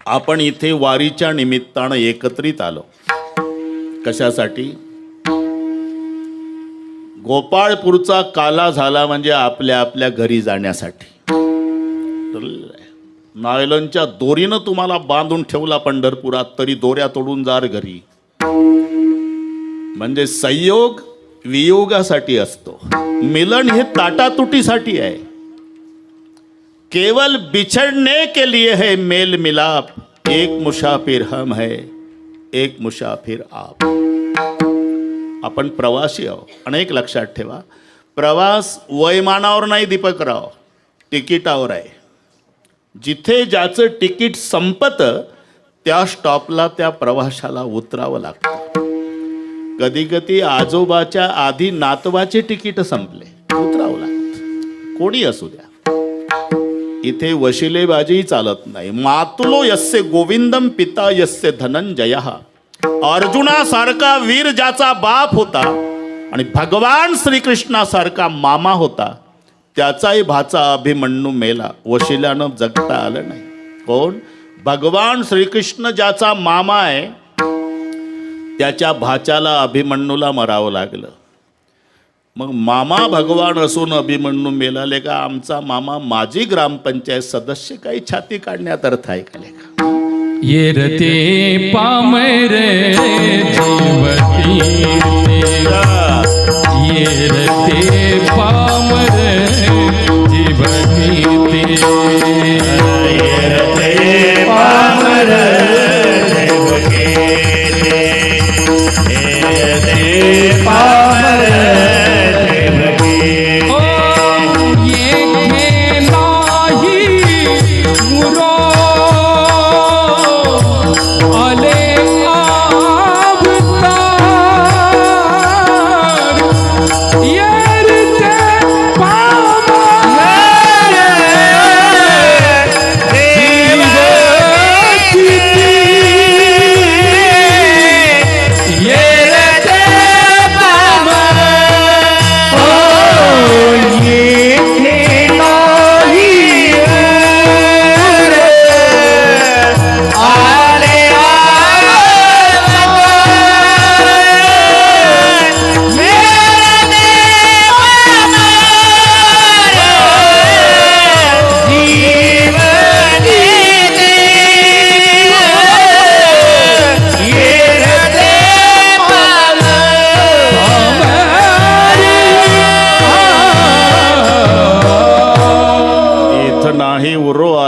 आपण इथे वारीच्या निमित्तानं एकत्रित आलो. कशासाठी? गोपाळपूरचा काला झाला म्हणजे आपल्या आपल्या घरी जाण्यासाठी. नायलनच्या दोरीनं तुम्हाला बांधून ठेवला पंढरपुरात, तरी दोऱ्या तोडून जार घरी. म्हणजे संयोग वियोगासाठी असतो, मिलन हे ताटातुटीसाठी आहे. केवल बिछड़ने के लिए है मेल मिलाप, एक मुसाफिर हम है, एक मुसाफिर आप. आपण प्रवासी आहोत. अनेक लक्षात ठेवा, प्रवास वयमानावर नाही दीपकराव, तिकिटावर आहे. जिथे ज्याचं तिकीट संपतं त्या स्टॉपला त्या प्रवाशाला उतरावं लागतं. कधी कधी आजोबाच्या आधी नातवाचे तिकीट संपले, उतरावं लागतं. कोणी असू द्या, इथे वशिलेबाजी चालत नाही. मातुलो यस्य गोविंदम पिता यस्य धनंजय. अर्जुनासारखा वीर ज्याचा बाप होता आणि भगवान श्रीकृष्णासारखा मामा होता, त्याचाही भाचा अभिमन्यू मेला, वशिल्यानं जगता आलं नाही. कोण? भगवान श्रीकृष्ण ज्याचा मामा आहे, त्याच्या भाच्याला अभिमन्यूला मरावं लागलं. मग मामा भगवान असून अभिमन्यू मेलाले का? आमचा मामा माजी ग्रामपंचायत सदस्य, काही छाती काढण्यात अर्थ ऐकले का? ये रते पामर जीवती ये रते पामर जीवती ये रते पामर जीवती ये रते पामर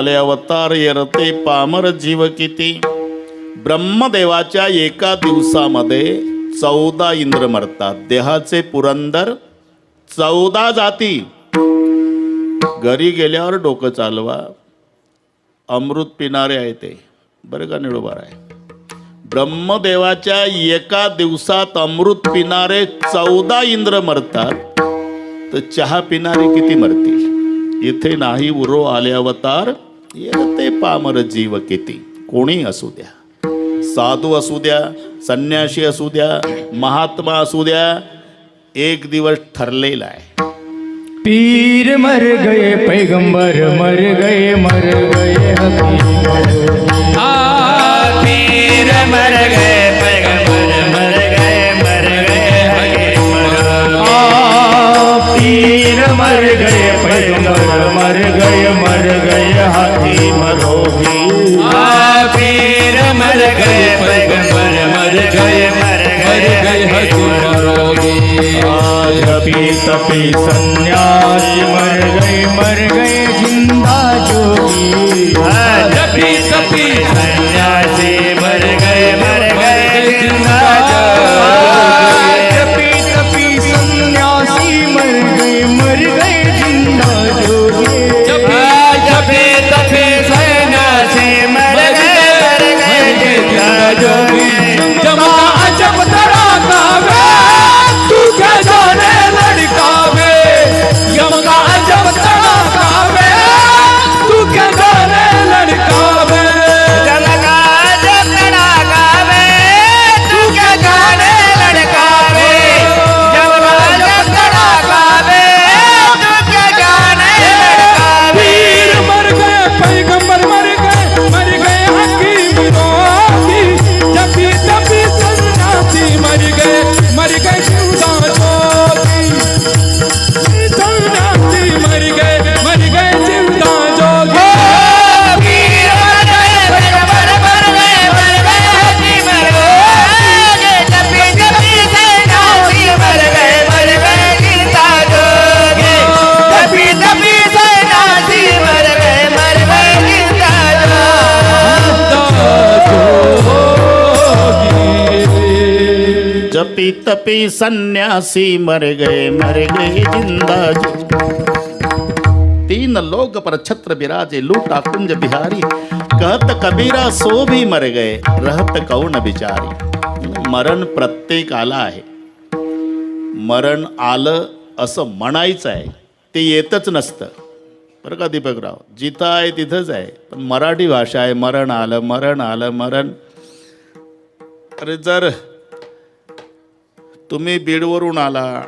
अवतार येरते पामर जीव किती. ब्रह्मदेवाच्या एका दिवसामध्ये 14 इंद्र मरतात. देहाचे पुरंदर 14 जाती. घरी गेल्यावर डोकं चालवा, अमृत पिणारे आहे ते, बरं का? निळोबार आहे. ब्रह्मदेवाच्या एका दिवसात अमृत पिणारे 14 इंद्र मरतात, तर चहा पिणारे किती मरतील? इथे नाही उरो आले अवतार येते पामर जीव किती. कोणी असू द्या, साधू असू द्या, संन्यासी असू द्या, महात्मा असू द्या, एक दिवस ठरलेला आहे. पीर मर गए, पैगंबर मर गए, मर गए पीर मर गए, पैगंबर मर गए, मर गए पीर मर गए, पैगंबर मर गए, मर गए हाथी मरोगी. पीर मर गए, पैगंबर मर गए, मर गए हाथी मरोगी. जपी तपी सन्यासी मर गए जिंदा जोगी. जपी तपी सन्यासी मर गए जिंदा जोगी. जपी तपी सन्यासी मर गए जिंदा जोगी. जपी तपी सन्यासी मर गए जिंदा जोगी. जमा अजब तरह का वे तू क्या जाने लड़का वे. यमका अजब तरह का वे तू क्या जाने लड़का वे. यमका अजब तरह का वे तू क्या जाने लड़का वे. यमका अजब तरह का वे तू क्या जाने लड़का वे. पीर मर गए, पैगंबर मर गए, हकी तपी तपी सन्यासी मर गए जिंदा जी। 3 लोक पर छत्र बिराजे लूटा कुंज बिहारी, कहत कबीरा सो भी मर गए रहत कौन बिचारी। मरण प्रत्येकाला आहे, मरण आलं असं म्हणायचं आहे, ते येतच नसतं बरं का दीपकराव, जिथं आहे तिथंच आहे. पण मराठी भाषा आहे, मरण आलं मरण आलं मरण. अरे जर तुम्ही बीडवरून आला,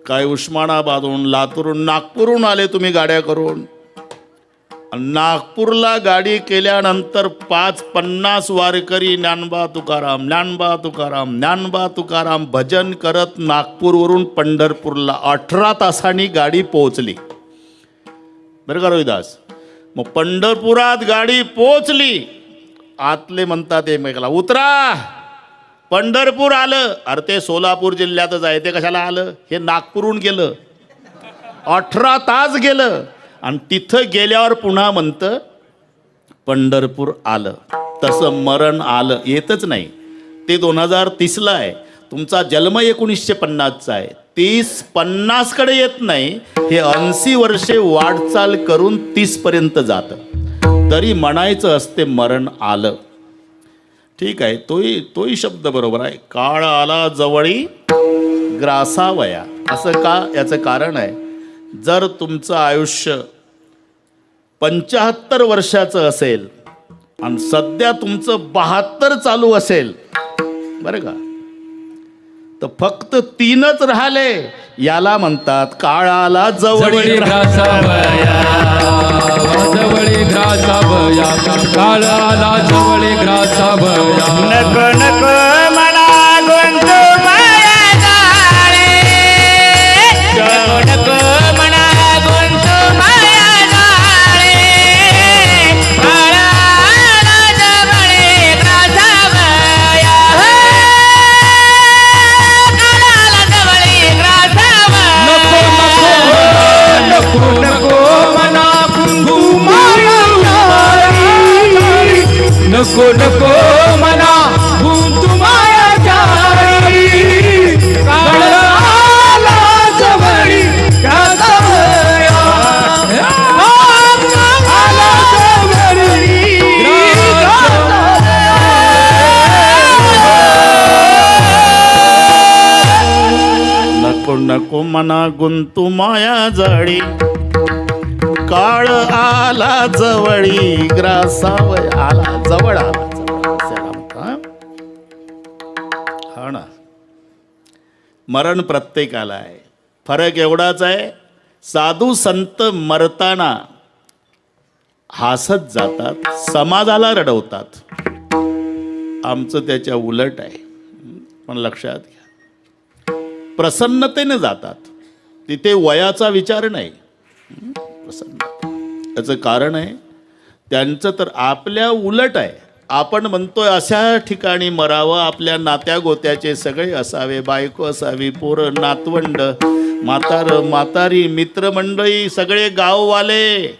काय उस्मानाबादहून, लातूरून, नागपूरहून आले तुम्ही गाड्या करून, नागपूरला गाडी केल्यानंतर 5-50 वारकरी ज्ञानबा तुकाराम ज्ञानबा तुकाराम ज्ञानबा तुकाराम भजन करत नागपूरवरून पंढरपूरला 18 तासांनी गाडी पोहोचली बरं का रोहिदास. मग पंढरपुरात गाडी पोहोचली, आतले म्हणतात एकमेकाला उतरा, पंढरपूर आलं. अरे ते सोलापूर जिल्ह्यातच आहे, ते कशाला आलं? हे नागपूरहून गेलं, 18 तास गेलं आणि तिथं गेल्यावर पुन्हा म्हणतं पंढरपूर आलं. तसं मरण आलं येतच नाही. ते 2030ला आहे, तुमचा जन्म 1950चा आहे. 30-50 कडे येत नाही, हे 80 वर्षे वाटचाल करून 30 पर्यंत जातं. तरी म्हणायचं असते मरण आलं. ठीक आहे, तोही शब्द बरोबर आहे. काळ आला जवळी ग्रासावया. असं का? याचं कारण आहे, जर तुमचं आयुष्य 75 वर्षाचं असेल आणि सध्या तुमचं 72 चालू असेल बरं का, तर फक्त 3च राहिले, याला म्हणतात काळाला जवळी ग्रासावया, जवळी ग्रासावया, काळाला जवळी ग्रासावया. नको नको म्हणा गुंतू माया जाळे, नको नको म्हणा गुंतू माया जाळे, काळाला जवळी ग्रासावया, काळाला जवळी ग्रासावया. नको नको म्हणा गुंतू माया जाळी, नको नको म्हणा गुंतू माया जाळी, काळाला जवळी ग्रासावया, काळाला जवळी ग्रासावया. नको नको मना गुंतू माया जाळी, काळ आला जवळी ग्रासावय. आला जवळ आला हा ना. मरण प्रत्येकाला आहे, फरक एवढाच आहे, साधू संत मरताना हसत जातात, समाजाला रडवतात. आमचं त्याच्या उलट आहे. पण लक्षात घ्या, प्रसन्नतेने जातात, तिथे वयाचा विचार नाही. प्रसन्न याचं कारण आहे, त्यांचं तर आपल्या उलट आहे. आपण म्हणतोय अशा ठिकाणी मरावं, आपल्या नात्या गोत्याचे सगळे असावे, बायको असावी, पोरं नातवंड, म्हातारी, मित्रमंडळी, सगळे गाववाले,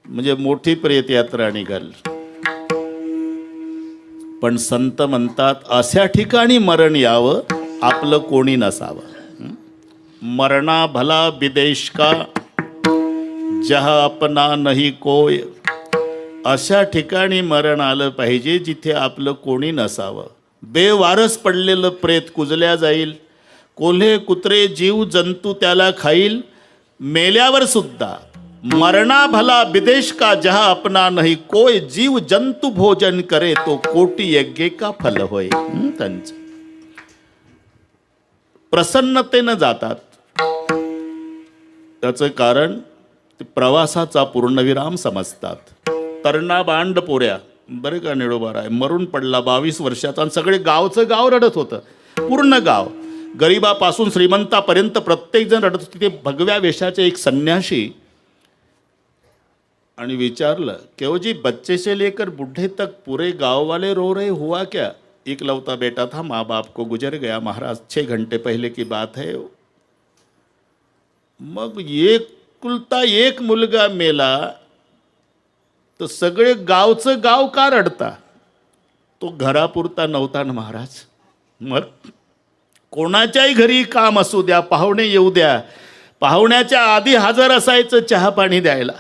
म्हणजे मोठी प्रेत यात्रा निघाल. पण संत म्हणतात अशा ठिकाणी मरण यावं, आपलं कोणी नसावं. मरना भला विदेश का जहा अपना नाही कोय. अशा ठिकाणी मरण आलं पाहिजे जिथे आपलं कोणी नसावं. बेवारस पडलेलं प्रेत कुजल्या जाईल, कोल्हे कुत्रे जीव जंतू त्याला खाईल. मेल्यावर सुद्धा मरणा भला विदेश का जहा अपना नाही कोय. जीव जंतू भोजन करे तो कोटी यज्ञ का फल होय. त्यांचं प्रसन्नतेनं जातात. त्याचं कारण ते प्रवासाचा पूर्णविराम समजतात. तरणा बांड पोऱ्या बरं का निडोबाराय मरून पडला 22 वर्षाचा, आणि सगळे गावचं गाव रडत होतं. पूर्ण गाव, गरिबापासून श्रीमंतापर्यंत प्रत्येकजण रडत होते. ते भगव्या वेशाचे एक संन्याशी, आणि विचारलं केव जी बच्चे से लेकर बूढ़े तक पूरे गाँव वाले रो रहे, हुआ क्या? इकलौता बेटा था, माँ बाप को गुजर गया महाराज, 6 घंटे पहले की बात है. मग एकुलता एक मुलगा मेला तर सगळे गावचं गाव का रडता? तो घरापुरता नव्हता ना महाराज. मग कोणाच्याही घरी काम असू द्या, पाहुणे येऊ द्या, पाहुण्याच्या आधी हजर असायचं चहा पाणी द्यायला.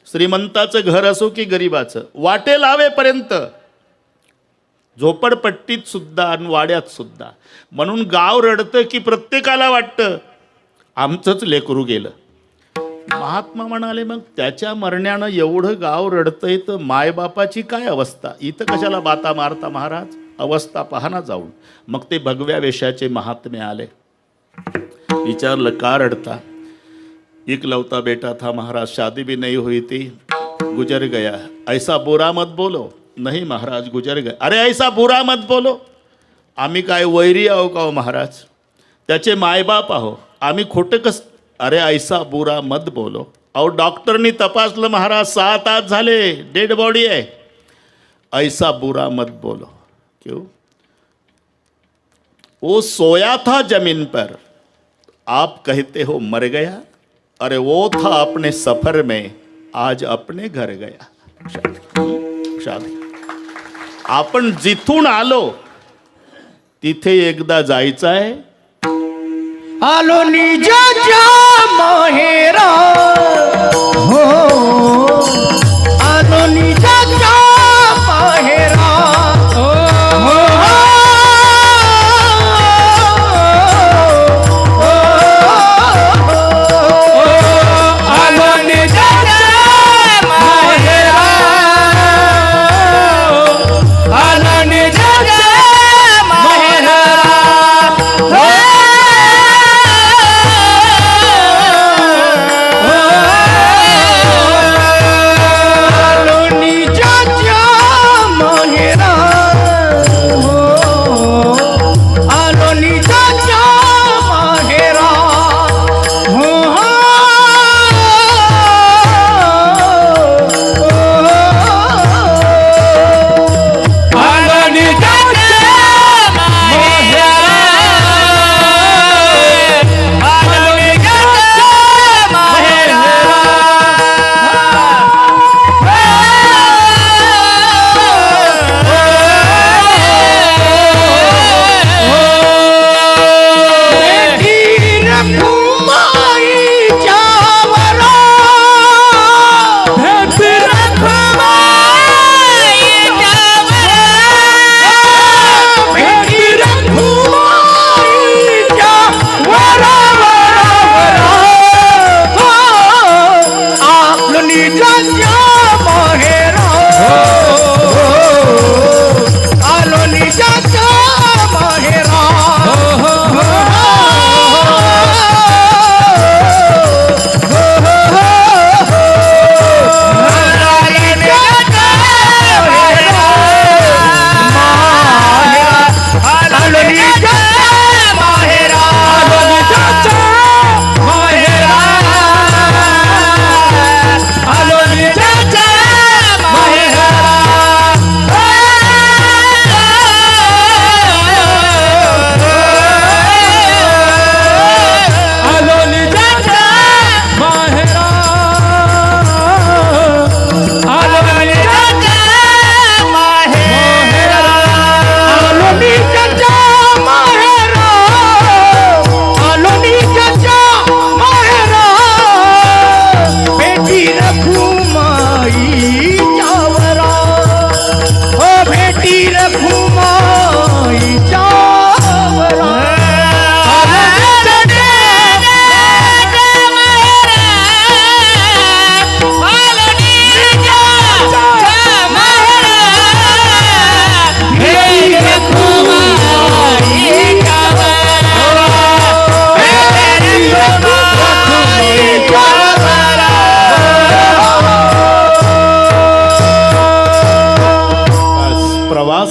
श्रीमंताचं घर असो की गरिबाचं, वाटे लावेपर्यंत, झोपडपट्टीत सुद्धा आणि वाड्यात सुद्धा. म्हणून गाव रडतं की प्रत्येकाला वाटतं आमचंच लेकरू गेलं. महात्मा म्हणाले मग त्याच्या मरण्यानं एवढं गाव रडतंय तर मायबापाची काय अवस्था. इथं कशाला बाता मारता महाराज, अवस्था पाहना जाऊन. मग ते भगव्या वेशाचे महात्मे आले. विचारलं का रडता. इकलौता बेटा था महाराज, शादी भी नहीं हुई थी, गुजर गया. ऐसा बुरा मत बोलो. नहीं महाराज गुजर गया. अरे ऐसा बुरा मत बोलो. आम्ही काय वैरी आहो का हो महाराज, त्याचे मायबाप आहो, आम्ही खोटं कस. अरे ऐसा बुरा मत बोलो. अहो डॉक्टरनी तपासलं महाराज, 6 तास झाले, डेड बॉडी आहे. ऐसा बुरा मत बोलो. क्यों. वो सोया था जमीन पर, आप कहते हो मर गया. अरे वो था अपने सफर में, आज अपने घर गया. शादी. आपण जिथून आलो तिथे एकदा जायचं आहे. आलो निजाच्या माहेरा, हो आलो निजाच्या माहेरा, हो आलो निजाच्या माहेरा, आलो निजाच्या माहेरा.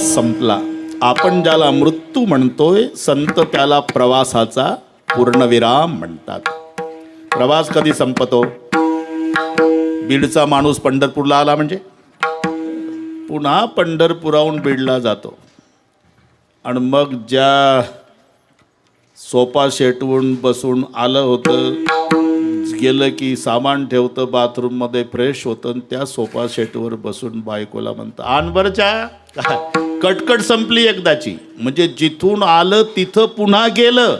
संपला. आपण ज्याला मृत्यू म्हणतोय, संत त्याला प्रवासाचा पूर्णविराम म्हणतात. प्रवास कधी संपतो. बीडचा माणूस पंढरपूरला आला म्हणजे पुन्हा पंढरपुराहून बीडला जातो. आणि मग ज्या सोफा सेटवून बसून आलं होतं, गेलं की सामान ठेवतं बाथरूममध्ये, फ्रेश होतं, त्या सोफा सेटवर बसून बायकोला म्हणतं आण बरं चहा. कटकट संपली एकदाची. म्हणजे जिथून आलं तिथं पुन्हा गेलं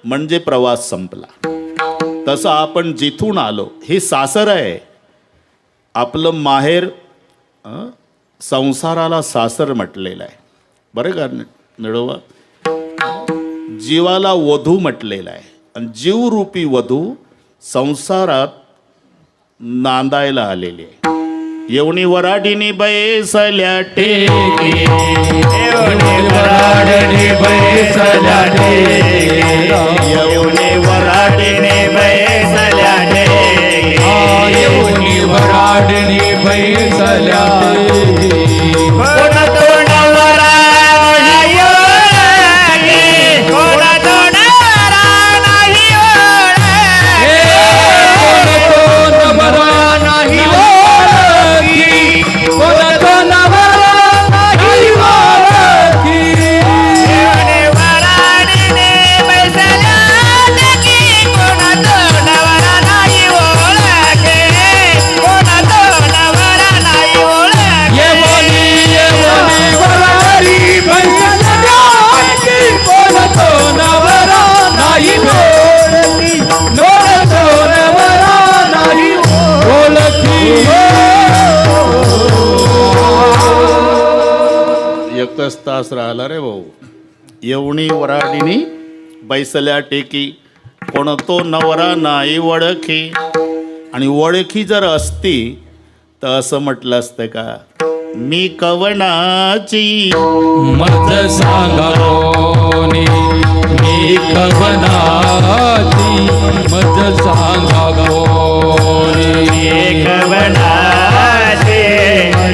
म्हणजे प्रवास संपला. तसं आपण जिथून आलो हे सासर आहे. आपलं माहेर संसाराला सासर म्हटलेलं आहे बरं का निळोबा. जीवाला वधू म्हटलेलं आहे आणि जीवरूपी वधू संसारात नांदायला आलेली आहे. येवणी वराडीनी बैसल्या टेकी, येवने वराडीने बैसल्या टेकी, येवणी वराडीने बैसल्या टेकी, येऊनी वराडणी बैसल्या कोण तोंडावरा नाही ओळखी, कोण तोंडावरा नाही ओळखी. कोण नवरा नाही ओळखी, कोण तो नवरा नाही ओळखी. येवने वराडीने बैसल्या टेकी, कोण तोंडावरा नाही ओळखी, कोण तोंडावरा नाही ओळखी. येऊनी वराडी बैसल्या कोण तो नवरा नाही ओळखी, कोण तो नवरा नाही ओळखी. एकच तास राहिला रे भाऊ. येवणी वराडीनी बैसल्या टेकी, कोण तो नवरा नाही ओळखी. आणि ओळखी जर असती तर असं म्हटलं असतं का, मी कवनाची मज सांगा कोणी, मी कवनाची मज सांगा कोणी. कवनाचे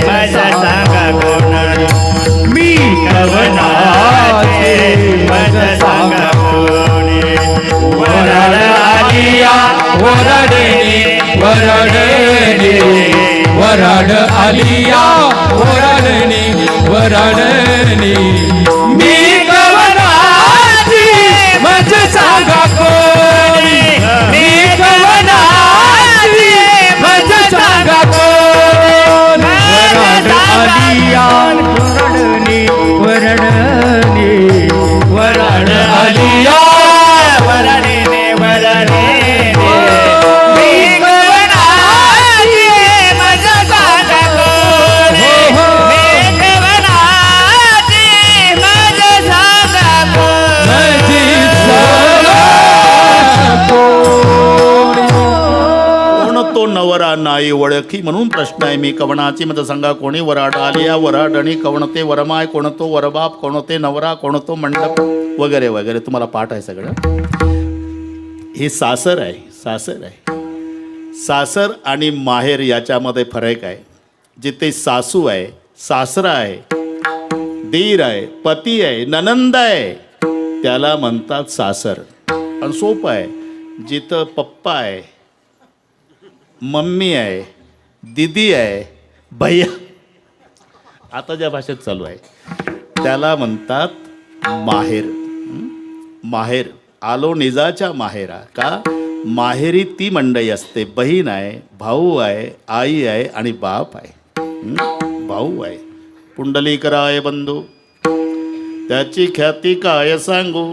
माझा सांगा कोण, मी कवनाचे माझा सांगा कोण. वराड आलिया वरडणी वरडणी वराड आलिया वरडणी वरडणी. मी कवनाची मज सांगा कोणी, मी कवनाची मज सांगा कोणी. वराड आलिया वरडणी वरडणी वराड आलिया वराडीने वराडीने मी कवनाचे माझा सांगा कोण, मी कवनाचे माझा सांगा कोण. कोण तो नवरा नाही ओळखी. म्हणून प्रश्न आहे, मी कवनाची मज सांगा कोणी. वराड आलिया वराडणी कवणते वरमाय, कोण तो वरबाप, कोण ते नवरा, कोण तो मंडप वगैरे वगैरे. तुम्हाला पाठ आहे सगळं. हे सासर आहे, सासर आहे. सासर आणि माहेर याच्यामध्ये फरक आहे. जिथे सासू आहे, सासरा आहे, दीर आहे, पती आहे, ननंद आहे, त्याला म्हणतात सासर. आणि सोपं आहे. जिथं पप्पा आहे, मम्मी आहे, दीदी आहे, भैया, आता ज्या भाषेत चालू आहे त्याला म्हणतात माहेर. माहेर आलो निजाच्या माहेरा. का माहेरी ती मंडळी असते, बहीण आहे, भाऊ आहे, आई आहे आणि बाप आहे. भाऊ आहे, पुंडलीकराय बंधू, त्याची ख्याती काय सांगू.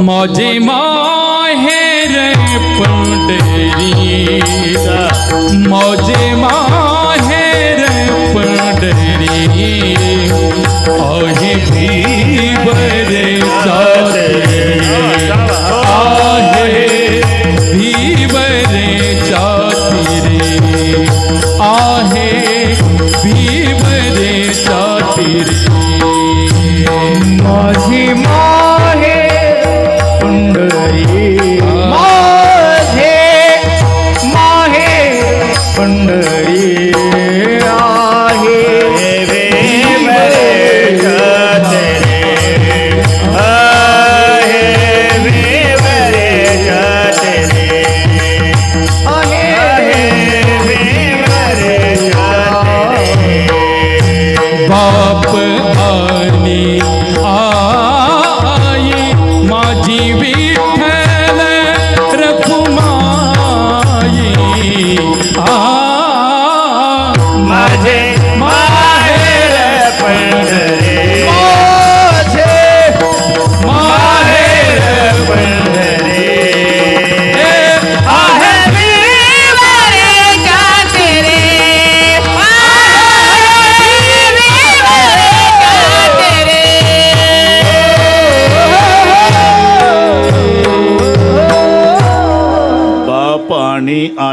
माझे माहेर पंढरी, माझे माहेर पंढरी. आहे भीवरे चातरी, आहे भीवरे चातरी, आहे भीवरे चातरी. माझी माहे पंढरी, माझे माहे पंढरी.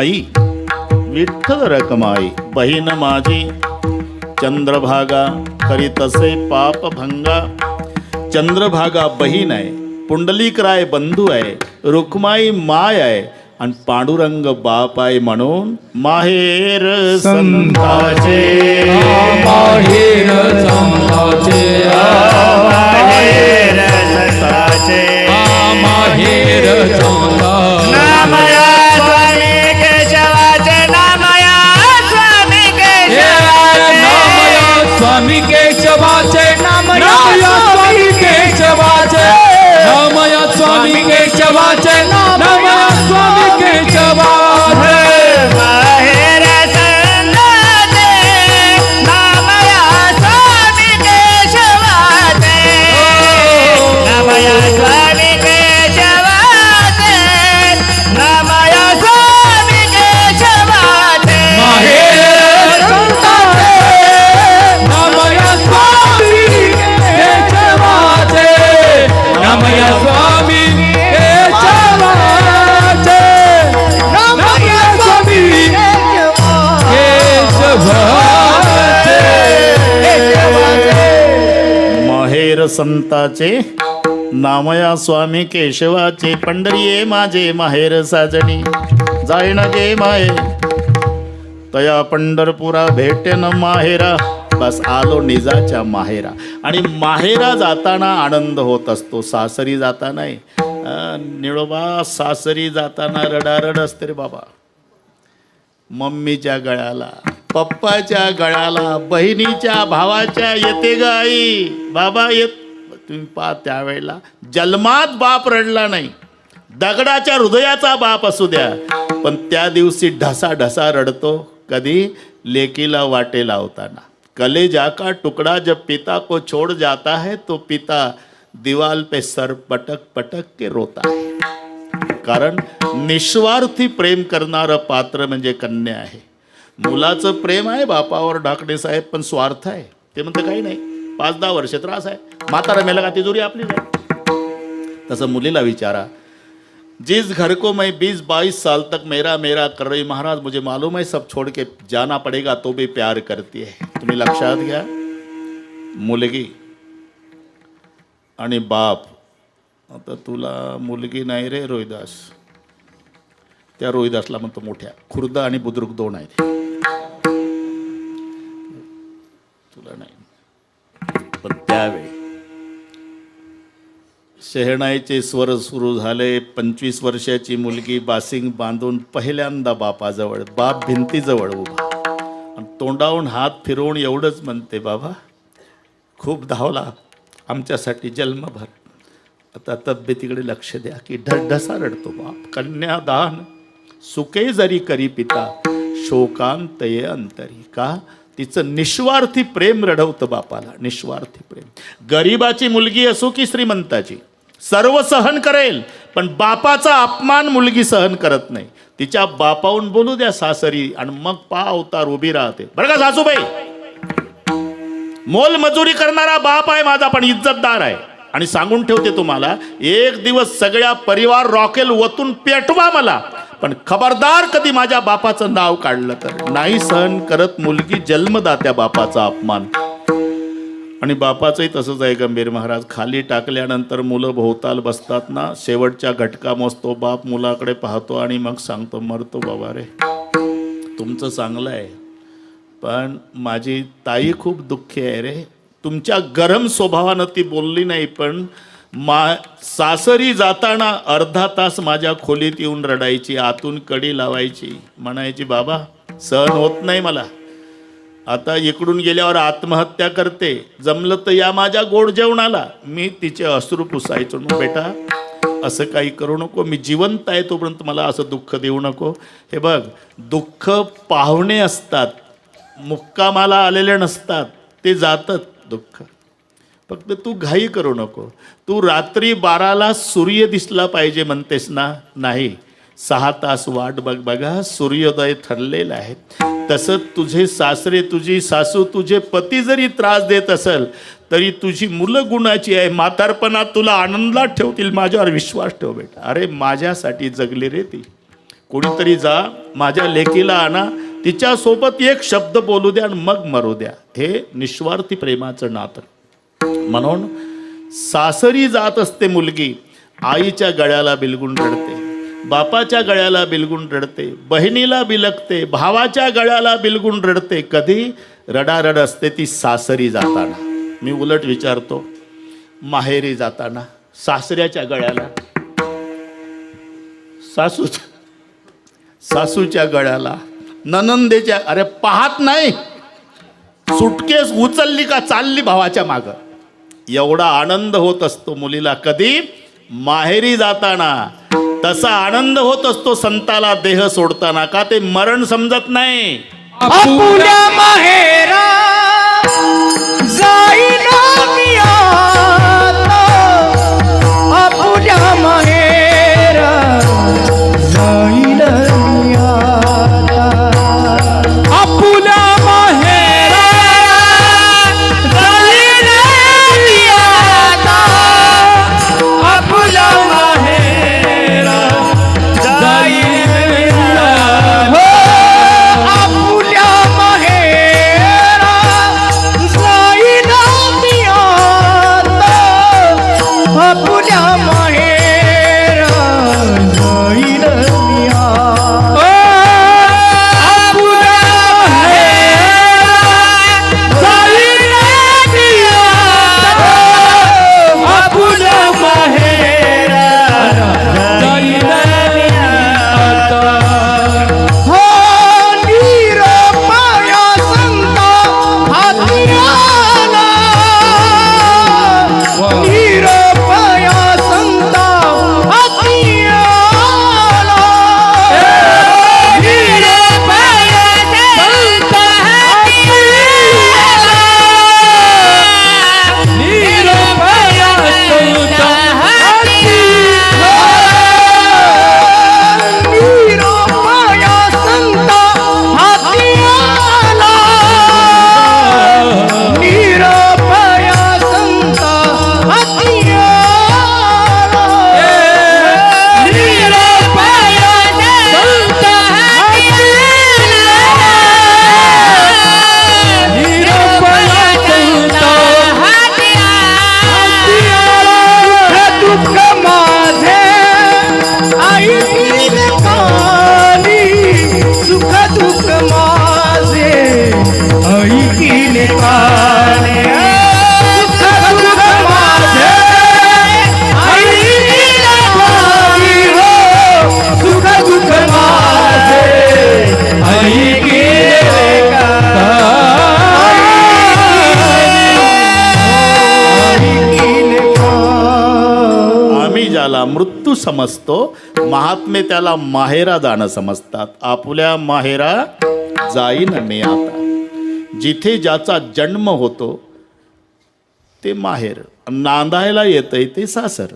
माई विठ्ठल रखमाई बहीण माझी चंद्रभागा करीतसे पाप भंगा. चंद्रभागा बहीण आहे, पुंडलिकराय बंधू आहे, रुक्माई माय आहे आणि पांडुरंग बाप आहे म्हणून माहेर संताचे. माहेर संताचे माहेर संताचे माहेर संता नामया स्वामी केशवाचे नामया स्वामी केशवाचे नामया स्वामी केशवाचे नामया स्वामी केशवाचे नामया स्वामी केशवाचे नामया स्वामी केशवाचे माहेर संताचे नामया स्वामी केशवाचे नामया स्वामी केशवाचे नामया स्वामी केशवाचे माहेर संताचे नामया स्वामी केशवाचे नामया स्वामी केशवाचे नामया स्वामी केशवाचे माहेर संताचे नामया स्वामी केशवाचे. पंढरी ये माझे माहेर साजणी जाईन गे माये तया पंढरपुरा भेटेन माहेरा. बस आलो निजाच्या माहेरा. आणि माहेरा जाताना आनंद होत असतो, सासरी जाताना नाही. निळोबा सासरी जाताना रडारड असते रे बाबा. मम्मीच्या गळ्याला, पप्पाच्या गळ्याला, बहिणीच्या भावाच्या येते ग आई. बाबा येत. तुम्ही पहा त्यावेळेला जन्मात बाप रडला नाही, दगडाच्या हृदयाचा बाप असू द्या, पण त्या दिवशी ढसा ढसा रडतो. कधी? लेकीला वाटे लावताना. कलेजा का टुकड़ा जब पिता को छोड़ जाता है तो पिता दीवाल पे सर पटक पटक के रोता है. कारण निस्वार्थी प्रेम करणारं पात्र म्हणजे कन्या आहे. मुलाचं प्रेम आहे बापावर ढाकणे साहेब, पण स्वार्थ आहे. ते म्हणतं काही नाही, 5-10 वर्ष त्रास आहे, म्हातारा मेला का तिजोरी आपली आहे. तसं मुलीला विचारा, जिस घर को मैं 20-22 साल तक मेरा मेरा कर रही महाराज, मुझे मालूम है सब छोड़ के जाना पड़ेगा तो भी प्यार करती है. तुम्ही लक्षात घ्या, मुलगी आणि बाप. आता तुला मुलगी नाही रे रोहिदास, त्या रोहिदासला म्हणतो मोठ्या. खुर्द आणि बुद्रुक 2 आहेत, तुला नाही. पण त्यावेळी शहनाईचे स्वर सुरू झाले. 25 वर्षाची मुलगी बासिंग बांधून पहिल्यांदा बापाजवळ, बाप भिंतीजवळ उभा आणि तोंडावून हात फिरवून एवढंच म्हणते, बाबा खूप धावला आमच्यासाठी जन्मभर, आता तब्येतीकडे लक्ष द्या. की ढसा रडतो बाप. कन्यादान सुके जरी करी पिता, शोकांतये अंतरी. का? तिचं निस्वार्थी प्रेम रडवतं बापाला, निस्वार्थी प्रेम. गरिबाची मुलगी असो की श्रीमंताची, सर्व सहन करेल, पण बापाचा अपमान मुलगी सहन करत नाही. तिच्या बापाहून बोलू द्या सासरी आणि मग अवतार उभी राहते. बरं का सासूबाई, मोलमजुरी करणारा बाप आहे माझा, पण इज्जतदार आहे. आणि सांगून ठेवते तुम्हाला, एक दिवस सगळ्या परिवार रॉकेल वतून पेटवा मला, पण खबरदार कधी माझ्या बापाचं नाव काढलं तर. नाही सहन करत मुलगी जन्मदात्या बापाचा अपमान. आणि बापाचंही तसंच आहे गंभीर महाराज. खाली टाकल्यानंतर मुलं भोवताल बसतात ना, शेवटच्या घटका मोजतो बाप, मुलाकडे पाहतो आणि मग सांगतो, मरतो बाबा रे, तुमचं चांगलं आहे, पण माझी ताई खूप दुःखी आहे रे. तुमच्या गरम स्वभावानं ती बोलली नाही, पण सासरी जाताना अर्धा तास माझ्या खोलीत येऊन रडायची, आतून कडी लावायची, म्हणायची बाबा सहन होत नाही मला, आता इकडून गेल्यावर आत्महत्या करते, जमलं तर या माझ्या गोड जेवणाला. मी तिचे अश्रू पुसायचो. बेटा असं काही करू नको, मी जिवंत आहे तोपर्यंत मला असं दुःख देऊ नको. हे बघ, दुःख पाहुणे असतात, मुक्कामाला आलेले नसतात, ते जातात दुःख. फक्त तू घाई करू नको. तू रात्री 12ला सूर्य दिसला पाहिजे म्हणतेस ना, नाही, 6 तास वाट बघ. बघा सूर्योदय ठरलेला आहे. तसं तुझे सासरे, तुझी सासू, तुझे पती जरी त्रास देत असेल तरी तुझी मुलं गुणाची आहे. म्हातारपणात तुला आनंदात ठेवतील, माझ्यावर विश्वास ठेव बेटा. अरे माझ्यासाठी जगली रे ती, कोणीतरी जा माझ्या लेकीला आणा, तिच्यासोबत एक शब्द बोलू द्या आणि मग मरू द्या. हे निस्वार्थी प्रेमाचं नातं. म्हणून सासरी जात असते मुलगी, आईच्या गळ्याला बिलगून रडते, बापाच्या गळ्याला बिलगून रडते, बहिणीला बिलगते, भावाच्या गळ्याला बिलगून रडते. कधी रडारड असते ती सासरी जाताना. मी उलट विचारतो, माहेरी जाताना सासऱ्याच्या गळ्याला, सासूच्या गळ्याला, ननंदेच्या, अरे पाहत नाही, सुटकेस उचलली का चालली भावाच्या माग. एवढा आनंद होत असतो मुलीला कधी माहेरी जाताना. तसा आनंद होत असतो संताला देह सोडताना. का ते मरण समजत नाही. आपुल्या माहेरा जाईना मी आता, आपुल्या माहेरा जाईना मी आता, आपुल्या माहेरा जाईना मी आता, आपुल्या माहेरा जाईना मी आता. आपुल्या माहेरा जाईना मी आता, आपुल्या माहेरा जाईना मी आता, आपुल्या माहेरा जाईना मी आता, आपुल्या माहेरा जाईना मी आता. हो नीर पाया संता हाती आला, नीर पाया संता हाती आला, नीर पाया संता हाती आला, नीर पाया संता हाती आला, नीर पाया संता हाती आला, नीर पाया संता हाती आला, नीर पाया संता हाती आला, नीर पाया संता हाती आला. दुःख माझे ऐकीन कानी, सुख दुःख माझे ऐकीन कानी, सुख दुःख माझे ऐकीन कानी, हो सुख दुःख माझे ऐकीन कानी. आम्ही ज्याला मृत्यू समजतो, महात्मे त्याला माहेरा जाणं समजतात. आपुल्या माहेरा जाईन मी आता. जिथे ज्याचा जन्म होतो ते माहेर, नांदायला येतंय ते सासर.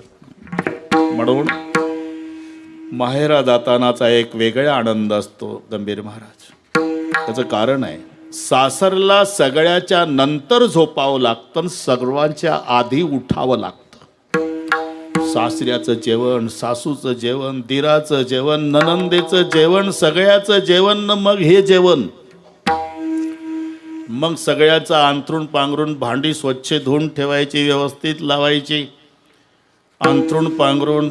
म्हणून माहेरा जातानाचा एक वेगळा आनंद असतो गंभीर महाराज. त्याचं कारण आहे, सासरला सगळ्याच्या नंतर झोपावं लागतं, सर्वांच्या आधी उठावं लागतं. सासऱ्याचं जेवण, सासूचं जेवण, दिराचं जेवण, ननंदेचं जेवण, सगळ्याचं जेवण, मग हे जेवण. मग सगळ्याचं अंथरूण पांघरून भांडी स्वच्छ धुवून ठेवायची, व्यवस्थित लावायची. अंथरूण पांघरून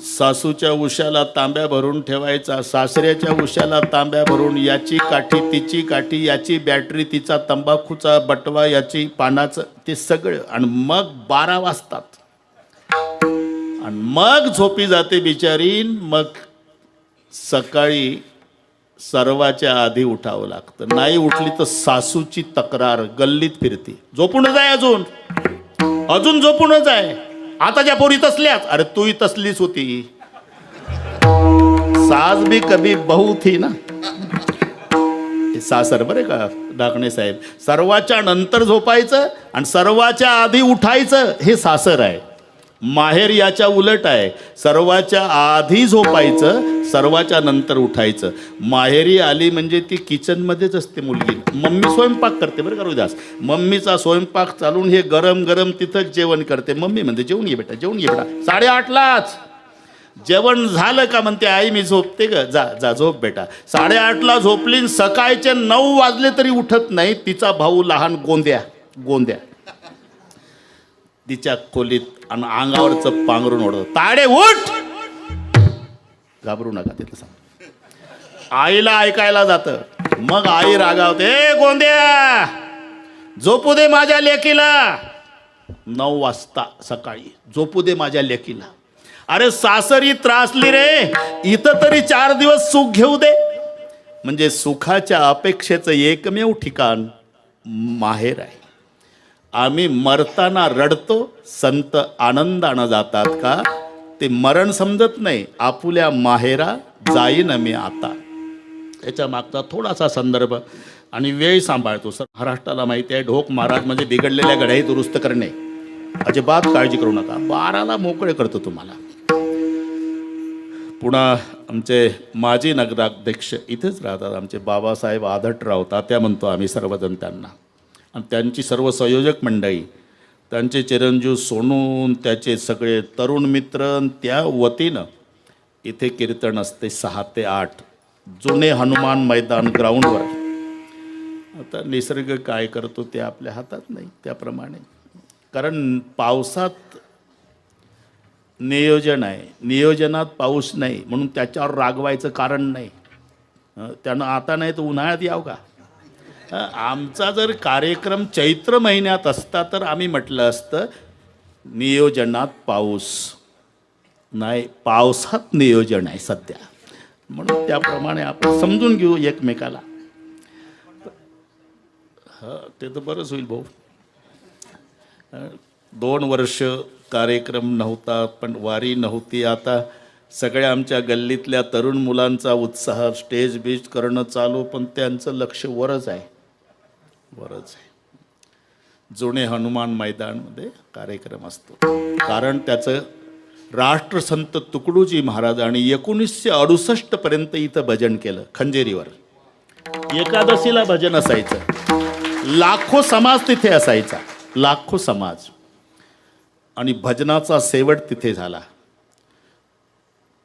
सासूच्या उशाला तांब्या भरून ठेवायचा, सासऱ्याच्या उशाला तांब्या भरून, याची काठी तिची काठी, याची बॅटरी तिचा, तंबाखूचा बटवा याची, पानाचं, ते सगळं. आणि मग 12 वाजतात आणि मग झोपी जाते बिचारी. मग सकाळी सर्वाच्या आधी उठावं लागतं. नाही उठली तर सासूची तक्रार गल्लीत फिरते, झोपूनच आहे, अजून झोपूनच आहे, आताच्या पोरी तसल्याच. अरे तूही तसलीच होती, सास भी कभी बहू थी ना. हे सासर बरे का डाकणे साहेब. सर्वाच्या नंतर झोपायचं आणि सर्वाच्या आधी उठायचं, हे सासर आहे. माहेर याच्या उलट आहे, सर्वाच्या आधी झोपायचं, सर्वाच्या नंतर उठायचं. माहेरी आली म्हणजे ती किचनमध्येच असते मुलगी. मम्मी स्वयंपाक करते बरं का रोहिदास. मम्मीचा स्वयंपाक चालून हे गरम गरम तिथंच जेवण करते. मम्मी म्हणते जेवून ये बेटा, जेवून ये बेटा. 8:30लाच जेवण झालं का म्हणते आई मी झोपते ग. जा जा झोप बेटा. 8:30ला झोपली, सकाळचे 9 वाजले तरी उठत नाही. तिचा भाऊ लहान गोंद्या तिच्या खोलीत आणि अंगावरचं पांघरून ओढत, ताडे उठ. घाबरू नका तिथं सांग. आईला ऐकायला जातं. मग आई रागावते, ए गोंद्या झोपू दे माझ्या लेकीला. 9 वाजता सकाळी झोपू दे माझ्या लेकीला. अरे सासरी त्रासली रे, इथं तरी 4 दिवस सुख घेऊ दे. म्हणजे सुखाच्या अपेक्षेचं एकमेव ठिकाण माहेर आहे. आम्ही मरताना रडतो, संत आनंदानं जातात का? ते मरण समजत नाही. आपुल्या माहेरा जाईन मी आता. याच्या मागचा थोडासा संदर्भ आणि वेळ सांभाळतो. सर महाराष्ट्राला माहिती आहे, ढोक महाराज म्हणजे बिघडलेल्या घड्याही दुरुस्त करणे. अजिबात काळजी करू नका, 12ला मोकळे करतो तुम्हाला. पुन्हा आमचे माजी नगराध्यक्ष इथेच राहतात, आमचे बाबासाहेब आदटराव तात्या म्हणतो आम्ही सर्वजण त्यांना. आणि त्यांची सर्व संयोजक मंडळी, त्यांचे चिरंजीव सोनून, त्याचे सगळे तरुण मित्र, त्या वतीनं इथे कीर्तन असते 6 ते 8 जुने हनुमान मैदान ग्राउंडवर. आता निसर्ग काय करतो ते आपल्या हातात नाही. त्याप्रमाणे कारण पावसात नियोजन आहे, नियोजनात पाऊस नाही म्हणून त्याच्यावर रागवायचं कारण नाही. त्यानं आता नाही तर उन्हाळ्यात यावं का? आमचा जर कार्यक्रम चैत्र महिन्यात असता तर आम्ही म्हटलं असतं नियोजनात पाऊस नाही, पावसात नियोजन आहे सध्या. म्हणून त्याप्रमाणे आपण समजून घेऊ एकमेकाला. ते तर बरंच होईल भाऊ. 2 वर्ष कार्यक्रम नव्हता, पण वारी नव्हती. आता सगळ्या आमच्या गल्लीतल्या तरुण मुलांचा उत्साह, स्टेज बीज करणं चालू, पण त्यांचं लक्ष वरच आहे. जुने हनुमान मैदानमध्ये कार्यक्रम असतो. कारण त्याचं राष्ट्रसंत तुकडोजी महाराजांनी 1968 पर्यंत इथं भजन केलं खंजेरीवर. एकादशीला भजन असायचं, लाखो समाज तिथे असायचा, लाखो समाज. आणि भजनाचा शेवट तिथे झाला.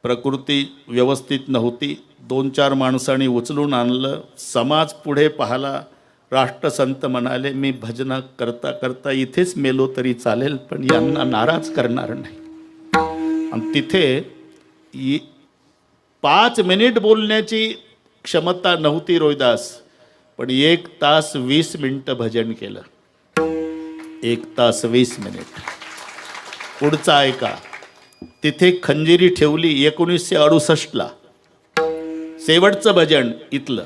प्रकृती व्यवस्थित नव्हती, 2-4 माणसांनी उचलून आणलं. समाज पुढे पाहिला. राष्ट्रसंत म्हणाले मी भजना करता करता इथेच मेलो तरी चालेल, पण यांना नाराज करणार नाही. आणि तिथे 5 मिनिट बोलण्याची क्षमता नव्हती रोहिदास, पण 1 तास 20 मिनिटं भजन केलं. 1 तास 20 मिनिट. पुढचा ऐका. तिथे खंजिरी ठेवली 1968ला, शेवटचं भजन इथलं.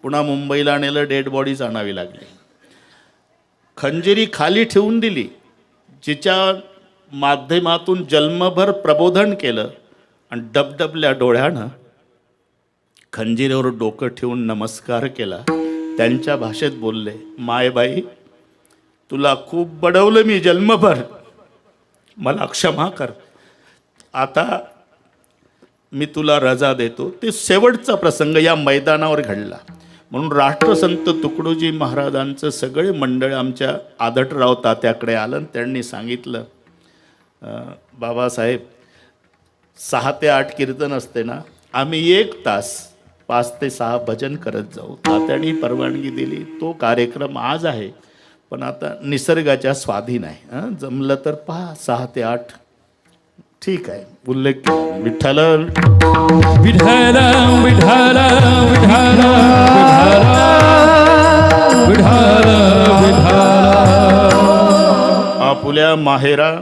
पुन्हा मुंबईला नेलं, डेड बॉडीज आणावी लागली. खंजिरी खाली ठेवून दिली, जिच्या माध्यमातून जन्मभर प्रबोधन केलं. आणि डबडबल्या डोळ्यानं खंजिरीवर डोकं ठेवून नमस्कार केला. त्यांच्या भाषेत बोलले, मायबाई तुला खूप बडवलं मी जन्मभर, मला क्षमा कर. आता मी तुला रजा देतो. ते शेवटचा प्रसंग या मैदानावर घडला. म्हणून राष्ट्रसंत तुकडोजी महाराजांचं सगळे मंडळ आमच्या आदटराव तात्याकडे आलं. त्यांनी सांगितलं, बाबासाहेब 6 ते 8 कीर्तन असते ना, आम्ही 1 तास 5 ते 6 भजन करत जाऊ. तात्यांनी परवानगी दिली. तो कार्यक्रम आज आहे, पण आता निसर्गाच्या स्वाधीन आहे. जमलं तर पहा 6 ते 8. ठीक आहे. उल्लेख केला. विठ्ठल विठ्ठल विठ्ठल विठ्ठल विठ्ठल विठ्ठल. आपुल्या माहेरा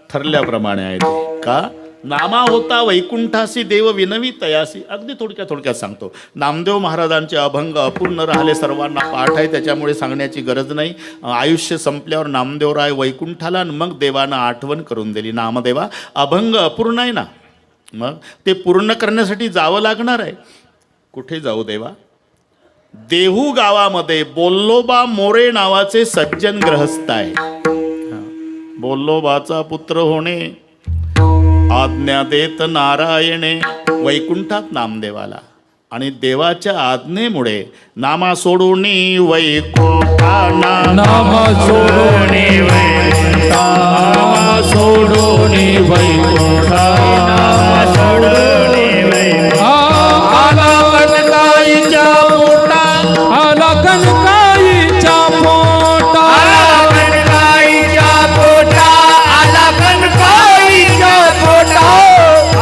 ठरल्याप्रमाणे आहे ते. का? नामा होता वैकुंठासी देव विनवी तयासी. अगदी थोडक्यात सांगतो. नामदेव महाराजांचे अभंग अपूर्ण राहिले, सर्वांना पाठ आहे, त्याच्यामुळे सांगण्याची गरज नाही. आयुष्य संपल्यावर नामदेवराय वैकुंठाला, मग देवानं आठवण करून दिली, नामदेवा अभंग अपूर्ण आहे ना, मग ते पूर्ण करण्यासाठी जावं लागणार आहे. कुठे जाऊ देवा? देहू गावामध्ये बोल्लोबा मोरे नावाचे सज्जन ग्रहस्थ आहे. बोल्लोबाचा पुत्र होणे आज्ञा देत नारायणे. वैकुंठात नामदेवाला. आणि देवाच्या आज्ञेमुळे नामा सोडून वैकुंठा, नामा सोडून वैकुंठा, सोडून वैकुंठा आला कनकाईच्या पोटा आला कनकाईच्या पोटा कनकाईच्या पोटा आला कनकाईच्या पोटा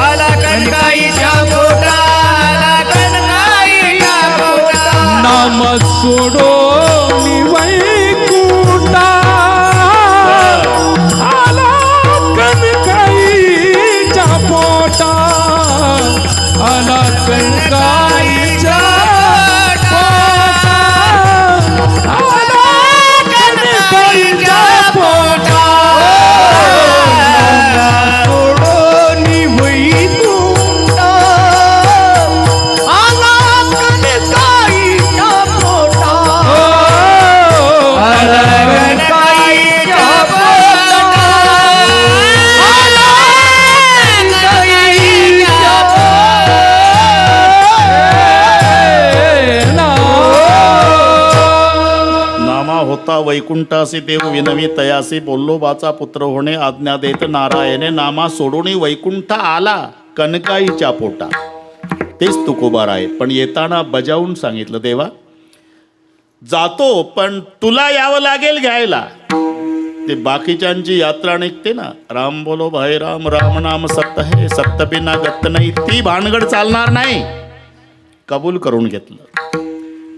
आला कनकाईच्या पोटा आला कनकाईच्या पोटा नाम सोडून वैकुंठा आला कनकाईच्या पोटा आला कनकाईच्या पोटा आला कनकाईच्या पोटा सोडून वैकुंठा आला कनकाईच्या पोटा आला कनकाईच्या पोटा आला कनकाईच्या नामा होता वैकुंठासी देव विनवी तयासी बोल्लोबाचा पुत्र होणे आज्ञा देत नारायणे नामा सोडून वैकुंठ आला कनकाईच्या पोटा. तेच तुकोबार आहे. पण येताना बजावून सांगितलं देवा जातो पण तुला यावं लागेल घ्यायला. ते बाकीच्यांची यात्रा निघते ना राम बोलो भाई राम राम नाम सत्य है सत्य बिना गत नाही ती भानगड चालणार नाही. कबूल करून घेतलं.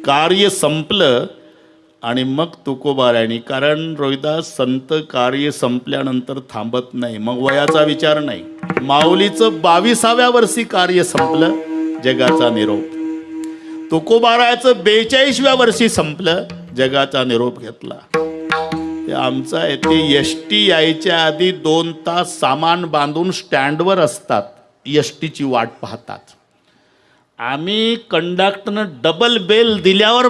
कार्य संपलं आणि मग तुकोबारायणी कारण रोहिदास संत कार्य संपल्यानंतर थांबत नाही. मग वयाचा विचार नाही. माऊलीचं 22व्या वर्षी कार्य संपलं जगाचा निरोप. तुकोबारायचं 42व्या वर्षी संपलं जगाचा निरोप घेतला. ते आमचं आहे ते एसटी यायच्या आधी 2 तास सामान बांधून स्टँडवर असतात. एसटीची वाट पाहतात. आम्ही कंडक्टरनं डबल बेल दिल्यावर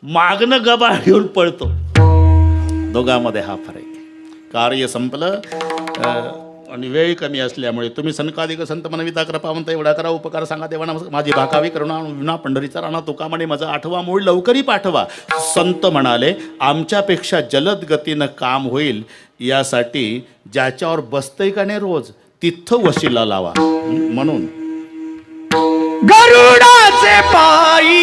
मागणं गबाळ घेऊन पळतो. दोघांमध्ये हा फरक आहे. कार्य संपलं आणि वेळ कमी असल्यामुळे तुम्ही सनकादिक संत मनविता कृपावंत एवढा करा उपकार सांगा देवाना माझी भाकावी करुणा विना पंढरीचा राणा तुका म्हणे माझा आठवा मूळ लवकरी पाठवा. संत म्हणाले आमच्यापेक्षा जलद गतीनं काम होईल यासाठी ज्याच्यावर बसतंय का नाही रोज तिथं वशिला लावा. म्हणून गरुडाचे पायी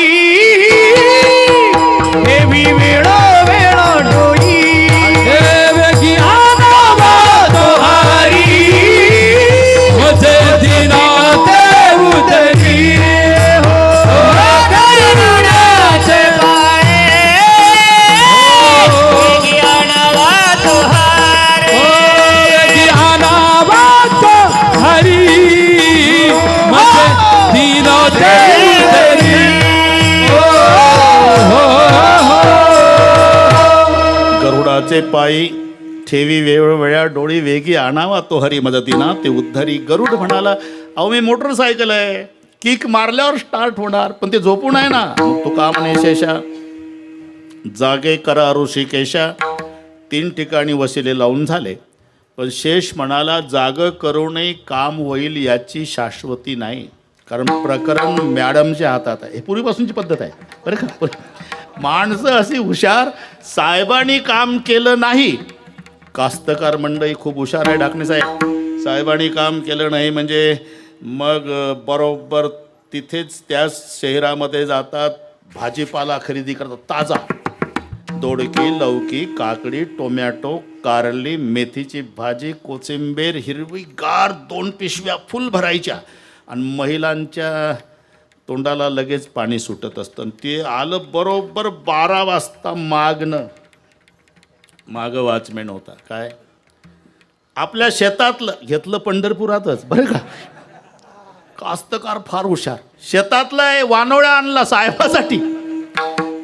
हेवी वेळो वेळो डोई देवकी आनावा तोहारी मुझे दिना देव उदरी हो गरुडाचे पायी हेवी आणावा तोहारी देवकी आनावा तोहारी मुझे दिना देव उदरी गरुडाचे पायी ठेवी वेळोवेळा डोळी वेगी आणावा तो हरी मदतीना ते उद्धरी. गरुड म्हणाला अहो मी मोटरसायकल आहे किक मारल्यावर स्टार्ट होणार पण ते झोपून आहे ना. मग तू का म्हणे शेषा जागे करा ऋषिकेशा. 3 ठिकाणी वसिले लावून झाले पण शेष म्हणाला जाग करूनही काम होईल याची शाश्वती नाही. कारण प्रकरण मॅडमच्या हातात आहे. हे पूर्वीपासूनची पद्धत आहे बरं का. माणसं अशी हुशार साहेबांनी काम केलं नाही. कास्तकार मंडळी खूप हुशार आहे डाकणे साहेब. साहेबांनी काम केलं नाही म्हणजे मग बरोबर तिथेच त्या शहरामध्ये जातात भाजीपाला खरेदी करतात ताजा. दोडकी लौकी काकडी टोमॅटो कारली मेथीची भाजी कोथिंबीर हिरवीगार 2 पिशव्या फुल भरायच्या आणि महिलांच्या तोंडाला लगेच पाणी सुटत असतं. ते आलं बरोबर 12 वाजता मागं वॉचमॅन होता. काय आपल्या शेतातलं घेतलं पंढरपुरातच बरं का. कास्तकार फार हुशार. शेतातला आहे वानोळा आणला साहेबासाठी.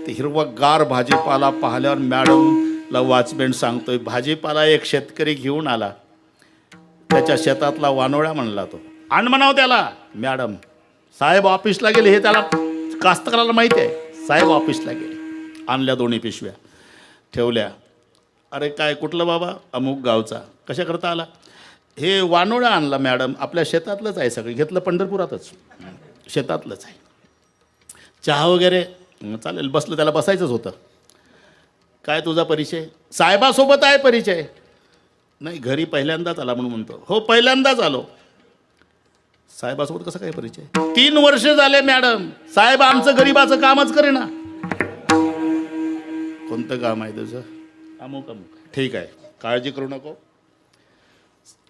ते हिरवगार भाजीपाला पाहिल्यावर मॅडमला वॉचमॅन सांगतोय भाजीपाला एक शेतकरी घेऊन आला त्याच्या शेतातला वानोळा म्हणला तो आण म्हणाव त्याला. मॅडम साहेब ऑफिसला गेले हे त्याला कास्तकाराला माहिती आहे. साहेब ऑफिसला गेले आणल्या 2 पिशव्या ठेवल्या. अरे काय कुठलं बाबा अमुक गावचा कशा करता आला. हे वानोळा आणला मॅडम आपल्या शेतातलंच आहे सगळं घेतलं पंढरपुरातच शेतातलंच आहे. चहा वगैरे चालेल बसलं त्याला बसायचंच होतं. काय तुझा परिचय. साहेबासोबत आहे परिचय. नाही, घरी पहिल्यांदाच आला म्हणून म्हणतो. हो, पहिल्यांदाच आलो. साहेबासोबत कसा काय परिचय? 3 वर्ष झाले मॅडम. साहेब आमचं गरीबाचं कामच करेना. कोणतं काम आहे तुझं? अमुक अमुक. ठीक आहे, काळजी करू नको.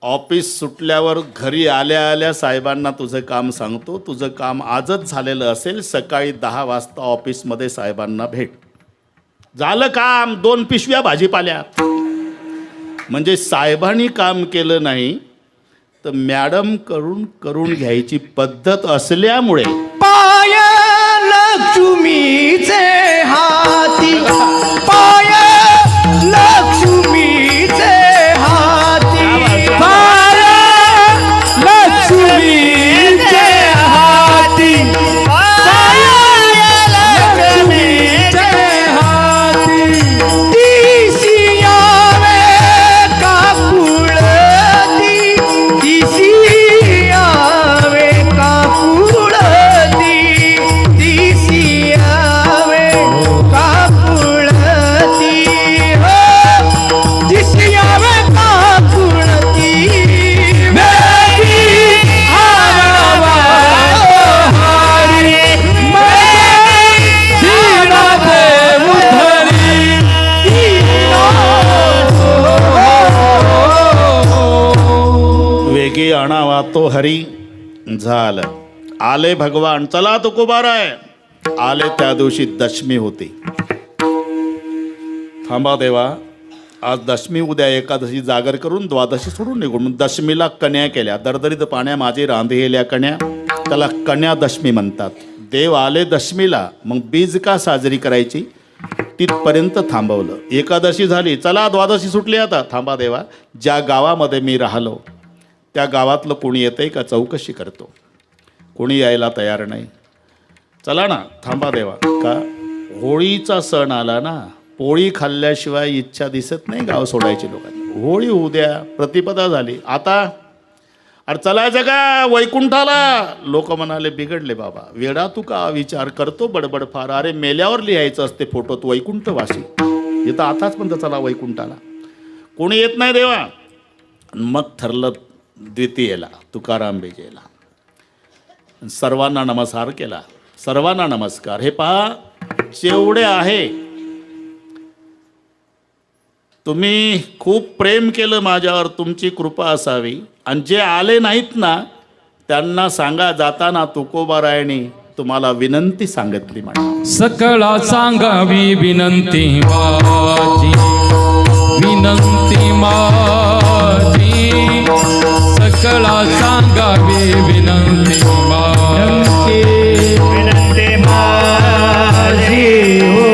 ऑफिस सुटल्यावर घरी आल्या आल्या साहेबांना तुझं काम सांगतो. तुझं काम आजच झालेलं असेल. सकाळी 10 वाजता ऑफिसमध्ये साहेबांना भेट. झालं काम. 2 पिशव्या भाजीपाल्या. म्हणजे साहेबांनी काम केलं नाही तर मॅडम करून घ्यायची पद्धत असल्यामुळे पाय लक्ष्मीचे हाती, पाय लक्ष्मीचे हाती, पाय लक्ष्मीचे हाती, पाय लक्ष्मीचे हाती. दिशी यावे काकुळती, दिशी यावे काकुळती, दिशी यावे काकुळती, हो दिशी यावे काकुळती. मेरी आवा हारी, मेरी दीना देव धरी, वेगी आणावा तो हरी. झालं. आले भगवान. चला तुकोबाराय. आले त्या दिवशी दशमी होती. थांबा देवा, आज दशमी, उद्या एकादशी जागर करून द्वादशी सोडून निघून दशमीला कन्या केल्या. दरदरीत पाण्या माझे रांधेल्या कन्या, त्याला कन्या दशमी म्हणतात. देव आले दशमीला, मग बीज का साजरी करायची तिथपर्यंत थांबवलं. एकादशी झाली, चला द्वादशी सुटली. आता थांबा देवा, ज्या गावामध्ये मी राहिलो त्या गावातलं कोणी येतंय का चौकशी करतो. कोणी यायला तयार नाही. चला ना, थांबा देवा. का होळीचा सण आला ना, पोळी खाल्ल्याशिवाय इच्छा दिसत नाही गाव सोडायची लोकांनी. होळी होऊ द्या, प्रतिपदा झाली. आता अरे चलायचं का वैकुंठाला? लोक म्हणाले बिघडले बाबा, वेडा तू का विचार करतो बडबड फार. अरे मेल्यावर लिहायचं असते फोटोत वैकुंठवासी. इथं आताच म्हणतं चला वैकुंठाला. कोणी येत नाही देवा. मग ठरलं द्वितीयेला तुकाराम बेजेला. सर्वांना नमस्कार केला. सर्वांना नमस्कार. हे पहा, जेवढे आहे तुम्ही खूप प्रेम केलं माझ्यावर, तुमची कृपा असावी. आणि जे आले नाहीत ना त्यांना सांगा जाताना तुकोबारायणी तुम्हाला विनंती सांगितली म्हणा. सकळा सांगावी विनंती माझी, विनंती माझी. सकळा सांगावी विनंती माझी, विनंती माझी, हो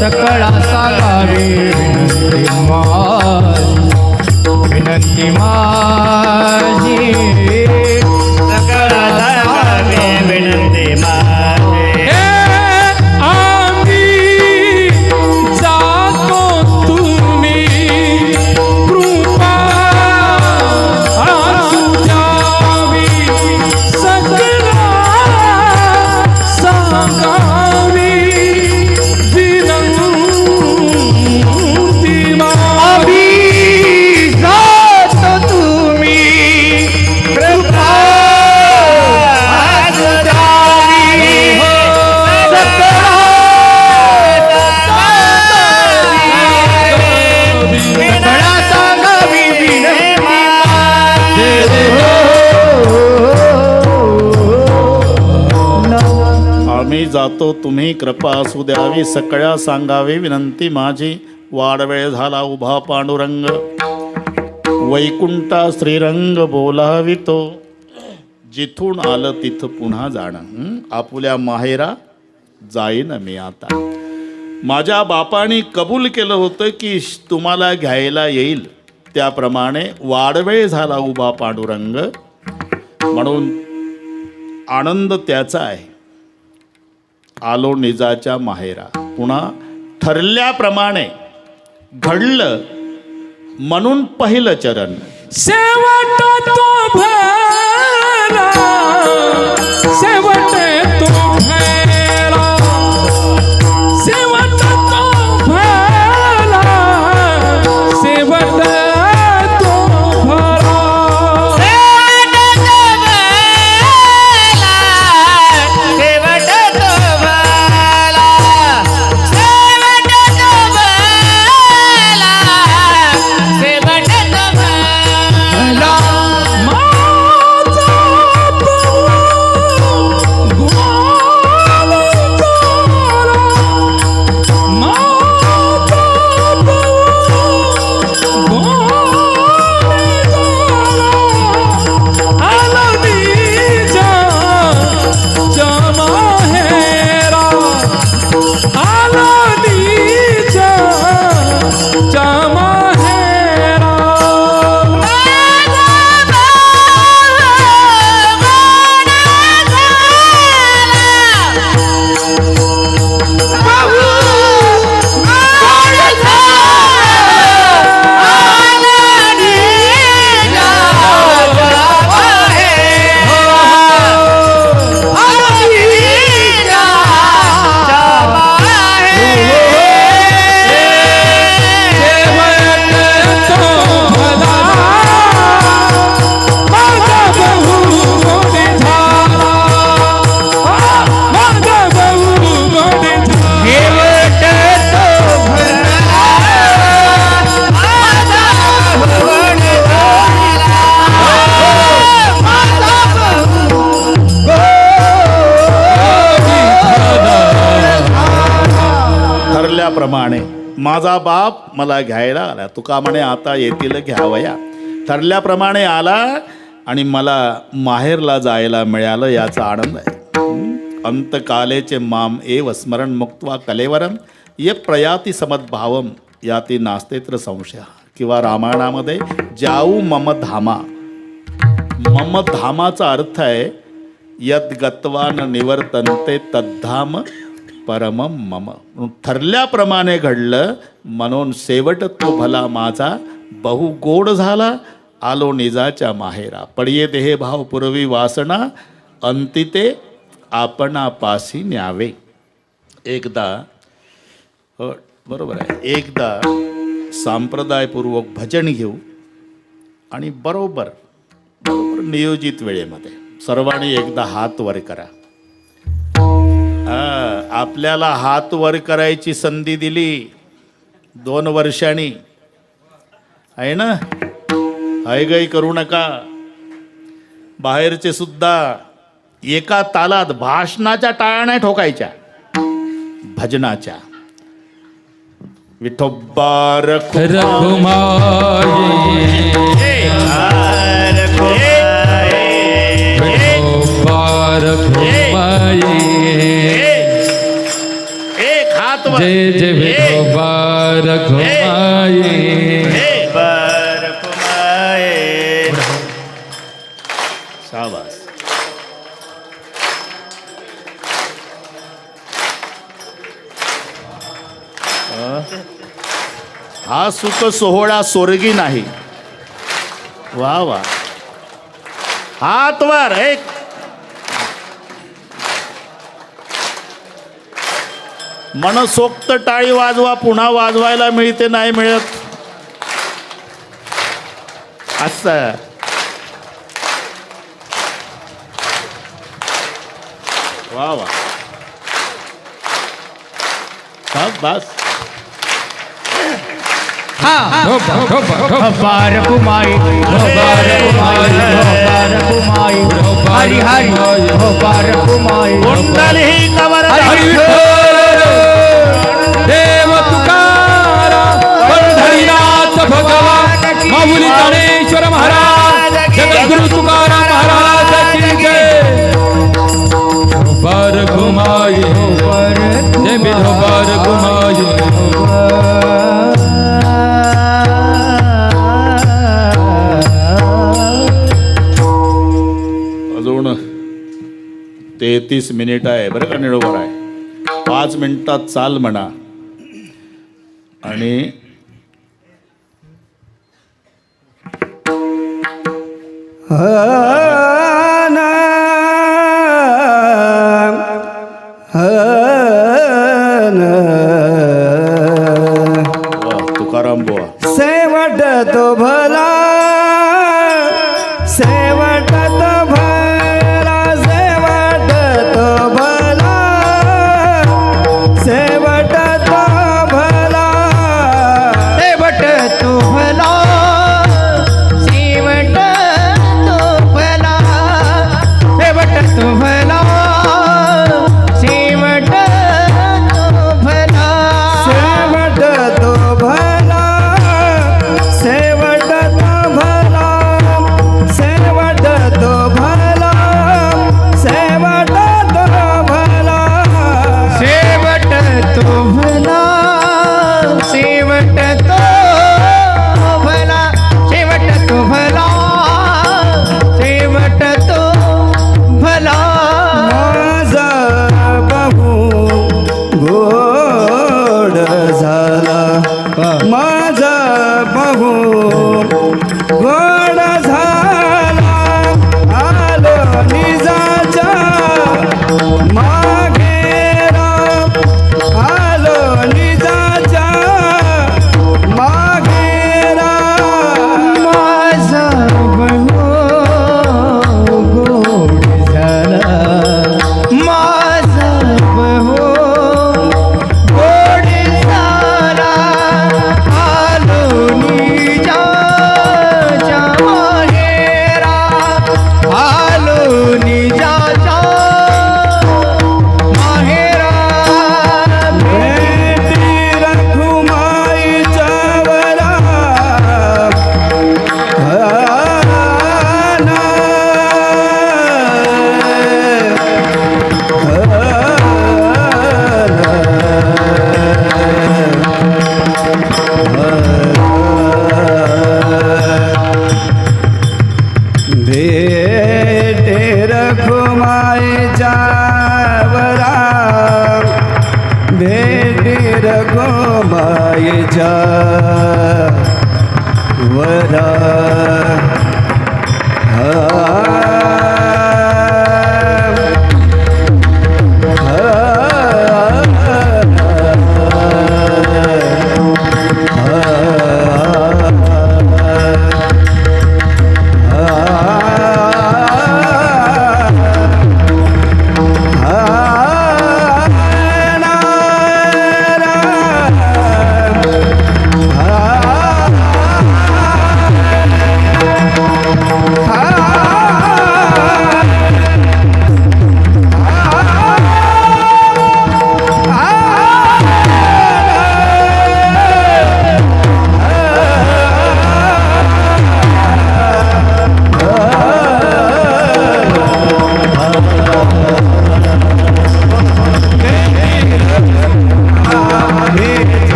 सकळा सांगावी विनंती माझी, विनंती माझी, सकळा सांगावी विनंती माझी. हे आम्ही जातो तुम्ही कृपा असू द्यावी. सकळा सांगावी विनंती माझी. जातो तुम्ही कृपा असू द्यावी, हो सकळा सकळा सांगावी विनंती आम्ही जातो तुम्ही कृपा असू द्यावी. सगळ्या सांगावी विनंती माझी. वाडवेळ झाला उभा पांडुरंग, वैकुंठा श्रीरंग बोलावितो. जिथून आलं तिथं पुन्हा जाणं. आपुल्या माहेरा जाईन मी आता. माझ्या बापाने कबूल केलं होतं की तुम्हाला घ्यायला येईल. त्याप्रमाणे वाडवेळ झाला उभा पांडुरंग, म्हणून आनंद त्याचा आहे. आलो निजाच्या माहेरा. पुन्हा ठरल्याप्रमाणे घडलं म्हणून पहिलं चरण. शेवट तो भला, शेवट तो भला, शेवट तो भला, शेवट माझा बाप मला घ्यायला आला. तुका म्हणे आता येतील घ्यावया. ठरल्याप्रमाणे आला आणि मला माहेरला जायला मिळालं याचा आनंद आहे. अंतकालेचे माम एव स्मरण मुक्त्वा कलेवरम ये प्रयाती समद्भावम याती नास्तेत्र संशय. किंवा रामायणामध्ये जाऊ मम धामा. मम धामाचा अर्थ आहे यद गत्वा न निवर्तन्ते तद्धाम परमम मम. ठरल्याप्रमाणे घडलं म्हणून शेवट तो भला माझा बहु गोड झाला आलो निजाच्या माहेरा. पडिये देहे भाव पूर्वी वासना अंतिते आपणापासी न्यावे. एकदा बरोबर आहे, एकदा संप्रदायपूर्वक भजन घेऊ आणि बरोबर नियोजित वेळेमध्ये सर्वांनी एकदा हात वर करा. आपल्याला हात वर करायची संधी दिली 2 वर्षांनी आहे ना. हायगाई करू नका. बाहेरचे सुद्धा एका तालात भाषणाच्या टाळ्या नाही ठोकायच्या, भजनाच्या. विठोबा एक हात वर. जय जय विठोबा रखुमाई. शाबास. हा सुख सोहळा स्वर्गी नाही. वा वा. हात वर. एक मनसोक्त टाळी वाजवा. पुन्हा वाजवायला मिळते नाही मिळत असं. वा वा. बस. बार कुमाई हरी हरी बार कुमाई. कुंडली कवर देव तुकाराम पंढरीनाथ भगवान माऊली ज्ञानेश्वर महाराज जगद्गुरु तुकाराम महाराज की जय. बार घुमाई जय विठो बार घुमाई. अजून 33 मिनिट आहे बरं का. निरोबर आहे. 5 मिनिटात चाल म्हणा. आणि तुकाराम बुवा. सेवट तो भला सेवट तो भला सेवट तो भला सेवट तो भला सेवट तो भला सेवट तो भला सेवट तो भला सेवट तो भला सेवट तो भला सेवट तो भला सेवट तो भला सेवट तो भला सेवट तो भला सेवट तो भला सेवट तो भला सेवट तो भला माझा बहु गोड झाला माझा बहु गोड झाला आलो निजाच्या मागेरा आलो निजाच्या मागेरा माझा बहु गोड झाला माझा बहु गोड झाला आलो निजाच्या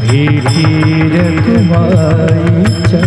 भेटी रखुमाईच्या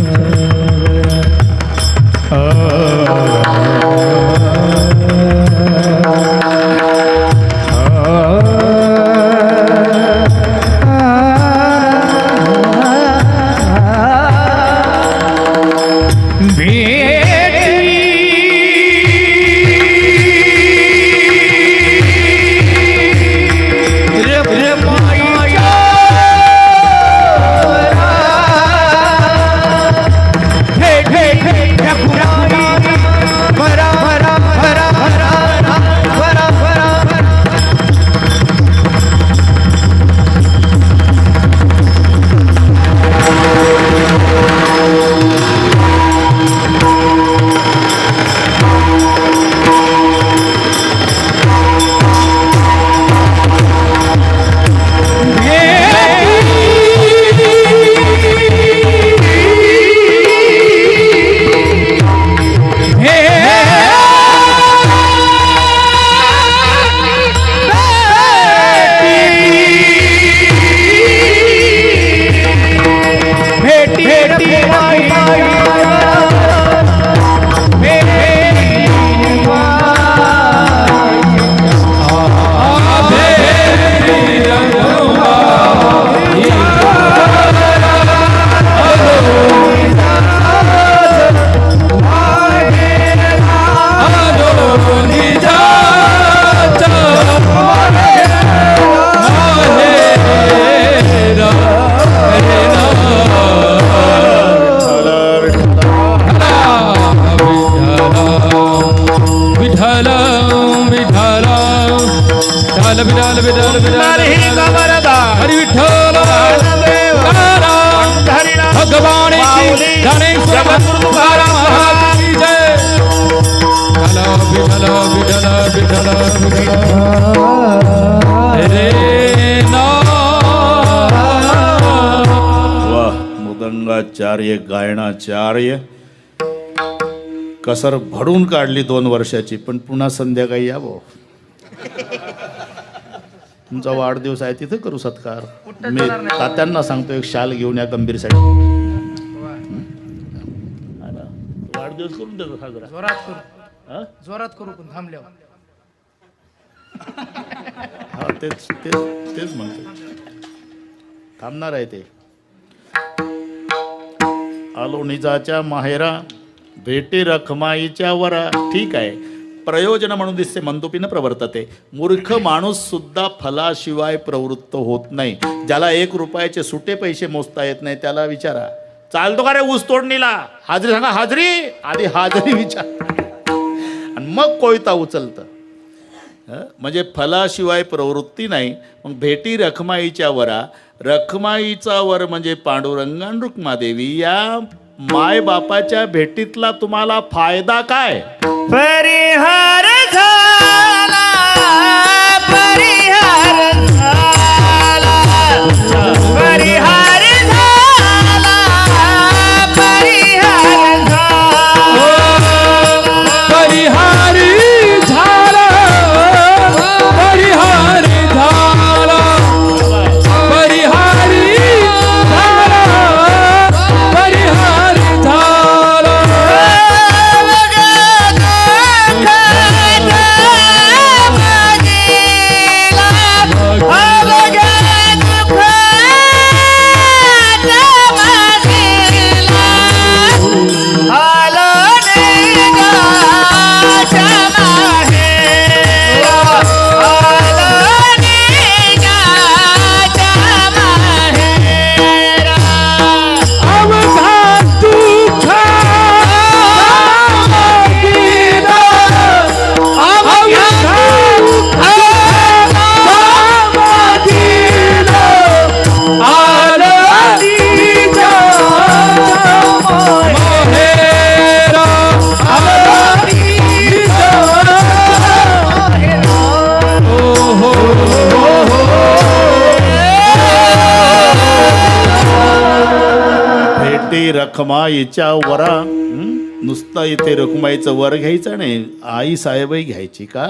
हरी विठ्ठल भगवान ज्ञानेश्वर तुकाराम महाराज की जय. विठ्ठल विठ्ठल विठ्ठल विठ्ठल रे वाह मृदंगाचार्य गायनाचार्य कसर भरून काढली 2 वर्षाची पण पुन्हा संध्याकाळी यावं. तुमचा वाढदिवस आहे तिथं करू सत्कार. मी तात्यांना सांगतो एक शाल घेऊन या गंभीरसाठी. वाढदिवस करून देतो साजरा. जोरात करू पण थांबल्यावर. हा तेच म्हणतो थांबणार आहे ते. आलो निजाच्या माहेरा भेटी रखमाईच्या वरा. ठीक आहे प्रयोजन म्हणून दिसते मंदोपीनं प्रवर्तते. मूर्ख माणूस सुद्धा फलाशिवाय प्रवृत्त होत नाही. ज्याला 1 रुपयाचे सुटे पैसे मोजता येत नाही त्याला विचारा चालतो का रे ऊस तोडणीला. हाजरी सांगा. हाजरी आधी हाजरी विचार आणि मग कोयता उचलतं. म्हणजे फलाशिवाय प्रवृत्ती नाही. मग भेटी रखमाईच्या वरा. रखमाईचा वर म्हणजे पांडुरंग आणि रुक्मादेवी. या माय बापाच्या भेटीतला तुम्हाला फायदा काय. परिहार झाला परिहार झाला परिहार झाला परिहार परिहारी झाला परिहारी झाला परिहारी झाला परिहारी झाला. रखमाईच्या वरा. नुसतं इथे रखमाईचं वर घ्यायचं नाही आई साहेबही घ्यायची का.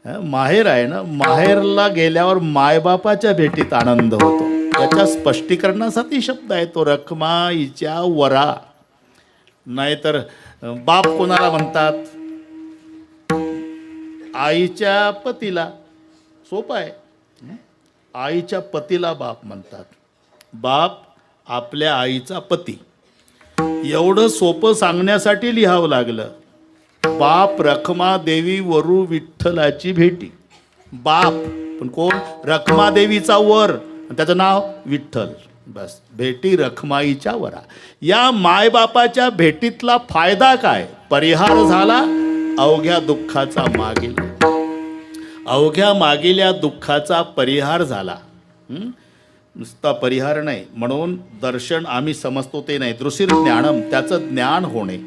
माहेर आहे ना माहेरला गेल्यावर मायबापाच्या भेटीत आनंद होतो. याच्या स्पष्टीकरणासाठी शब्द आहे तो, रखमाईच्या वरा. नाहीतर बाप कोणाला म्हणतात? आईच्या पतीला. सोपं आहे. आईच्या पतीला बाप म्हणतात. बाप आपल्या आईचा पती. एवढं सोपं सांगण्यासाठी लिहावं लागलं. बाप रखमादेवी वरू विठ्ठलाची भेटी. बाप पण कोण? रखमादेवीचा वर, त्याचं नाव विठ्ठल. बस, भेटी रखमाईच्या वरा. या मायबापाच्या भेटीतला फायदा काय? परिहार झाला अवघ्या दुःखाचा मागील. अवघ्या मागील दुःखाचा परिहार झाला. नुसता परिहार नाही, म्हणून दर्शन आम्ही समजतो ते नाही, दृशीर ज्ञानम, त्याचं ज्ञान होणे.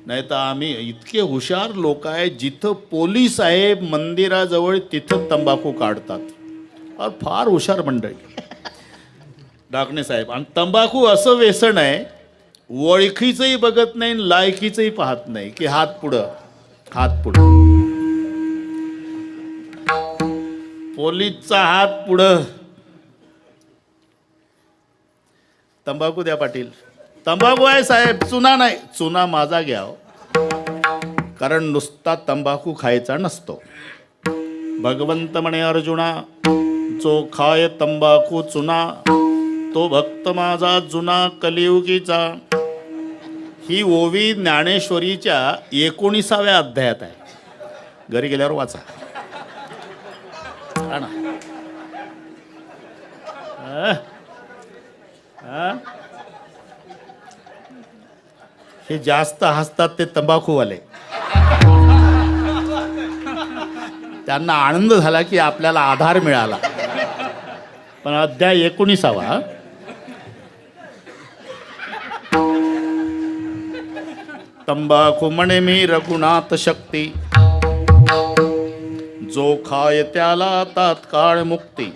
नाही तर आम्ही इतके हुशार लोक आहे, जिथं पोलीस आहे मंदिराजवळ तिथं तंबाखू काढतात. फार हुशार मंडळी डाकणे साहेब. आणि तंबाखू असं व्यसन आहे, ओळखीचंही बघत नाही, लायकीचंही पाहत नाही, की हात पुढं हात पुढं. पोलीसचा हात पुढं. तंबाखू द्या पाटील. तंबाखू आहे साहेब, चुना नाही. चुना माझा घ्या, कारण नुसता तंबाखू खायचा नसतो. भगवंत म्हणे अर्जुना, जो खाय तंबाखू चुना तो भक्त माझा जुना कलियुगीचा. ही ओवी ज्ञानेश्वरीच्या 19व्या अध्यायात आहे. घरी गेल्यावर वाचा. हा ना. हे जास्त हसतात ते तंबाखूवाले. त्यांना आनंद झाला की आपल्याला आधार मिळाला. पण अध्याय 19वा. तंबाखू म्हणे मी रघुनाथ शक्ती, जो खाय त्याला तात्काळ मुक्ती.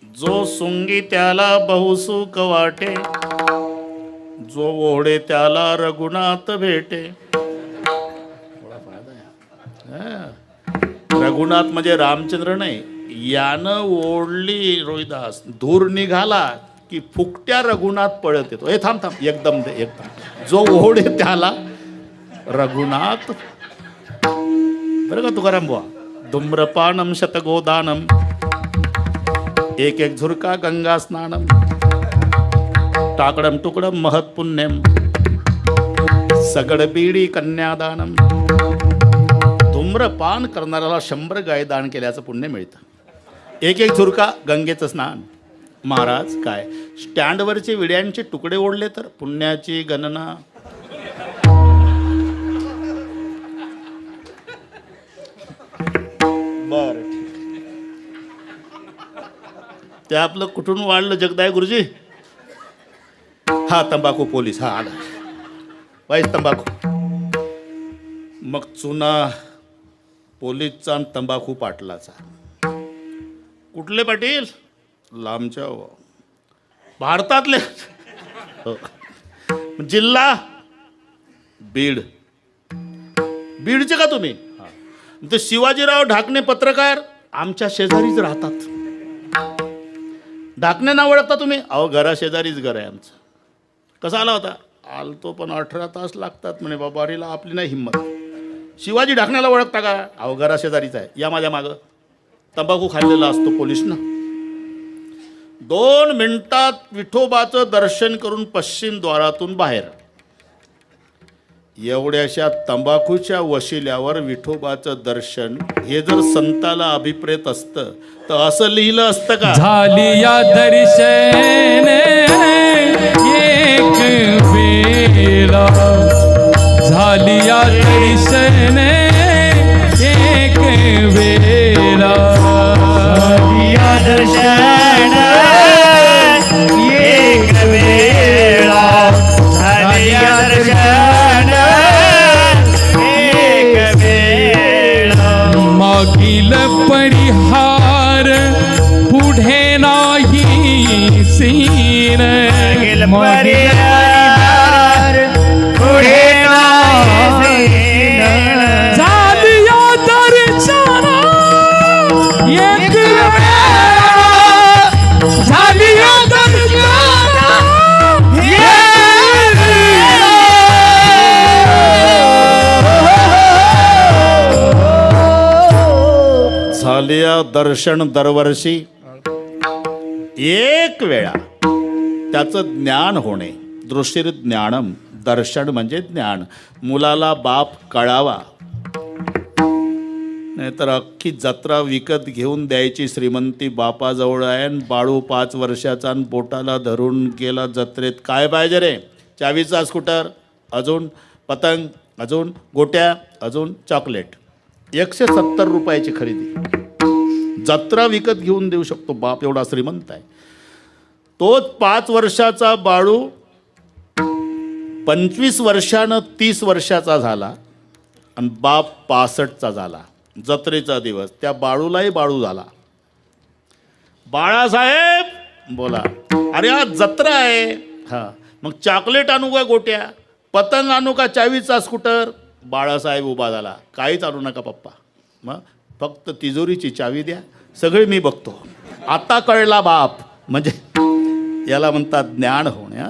जो सुंगी त्याला बहुसुख वाटे, जो ओढे त्याला रघुनाथ भेटे. रघुनाथ म्हणजे रामचंद्र नाही. यानं ओढली रोहिदास, धूर निघाला की फुकट्या रघुनाथ पळत येतो. हे थांब थांब, एकदम एकदम. जो ओढे त्याला रघुनाथ. बरं का तुकाराम बुवा? धूम्रपानम शतगोदानम, एक एक झुरका गंगा स्नानम, टाकडम टुकडम महत्पुण्यम, सगड बीडी कन्यादानम. धूम्रपान करणाऱ्याला 100 गाय दान केल्याचं पुण्य मिळतं. एक एक झुरका गंगेचं स्नान. महाराज काय स्टँडवरचे विड्यांचे तुकडे ओढले तर पुण्याची गणना. बर, ते आपलं कुठून वाढलं जगदाय गुरुजी? हा तंबाखू पोलीस. हा आला वाईस तंबाखू. मग चुना पोलीसचा आणि तंबाखू पाटलाचा. कुठले पाटील? लांबच्या भारतातले. जिल्हा बीड. बीडचे का तुम्ही? ते शिवाजीराव ढाकणे पत्रकार आमच्या शेजारीच राहतात. ढाकणे ना ओळखता तुम्ही? अहो घरा शेजारीच घर आहे आमचं. कसा आला होता? आलतो पण 18 तास लागतात म्हणे बाबारीला, आपली नाही हिंमत. शिवाजी ढाकण्याला ओळखता का? अहो घरा शेजारीच आहे, या माझ्या मागं. तंबाखू खाल्लेला असतो पोलीसनं. 2 मिनिटात विठोबाचं दर्शन करून पश्चिम द्वारातून बाहेर. एवढ्याशा तंबाखूच्या वशिल्यावर विठोबाचं दर्शन, हे जर संताला अभिप्रेत असतं तर असं लिहिलं असतं का? झाली या दर्शन एक वेळा, झाली या दर्शन एक वेळा, या दर्शन एक वेळा, झालिया दर्शन एक वेळा. मागील परिहार पुढे नाही सीन, परिहार पुढे नाही. झाली या दर्शन एक वेळा झाली झालिया दर्शन दरवर्षी एक वेळा त्याचं ज्ञान होणे. दृष्टीर ज्ञानम, दर्शन म्हणजे ज्ञान. मुलाला बाप कळावा, नाहीतर अख्खी जत्रा विकत घेऊन द्यायची श्रीमंती बापाजवळ आहे. आणि बाळू 5 वर्षाचा आणि बोटाला धरून गेला जत्रेत. काय पाहिजे रे? चावीचा स्कूटर, अजून पतंग, अजून गोट्या, अजून चॉकलेट. 170 रुपयाची खरेदी. जत्रा विकत घेऊन देऊ शकतो बाप, एवढा श्रीमंत आहे. तोच 5 वर्षाचा बाळू 25 वर्षानं 30 वर्षाचा झाला आणि बाप 65चा झाला. जत्रेचा दिवस त्या बाळूलाही बाळू झाला. बाळासाहेब बोला, अरे आज जत्रा आहे. हां, मग चॉकलेट आणू का गोट्या, पतंग आणू का चावीचा स्कूटर? बाळासाहेब उभा झाला, काहीच आणू नका पप्पा, मग फक्त तिजोरीची चावी द्या, सगळे मी बघतो. आता कळला बाप. म्हणजे याला म्हणतात ज्ञान होणे.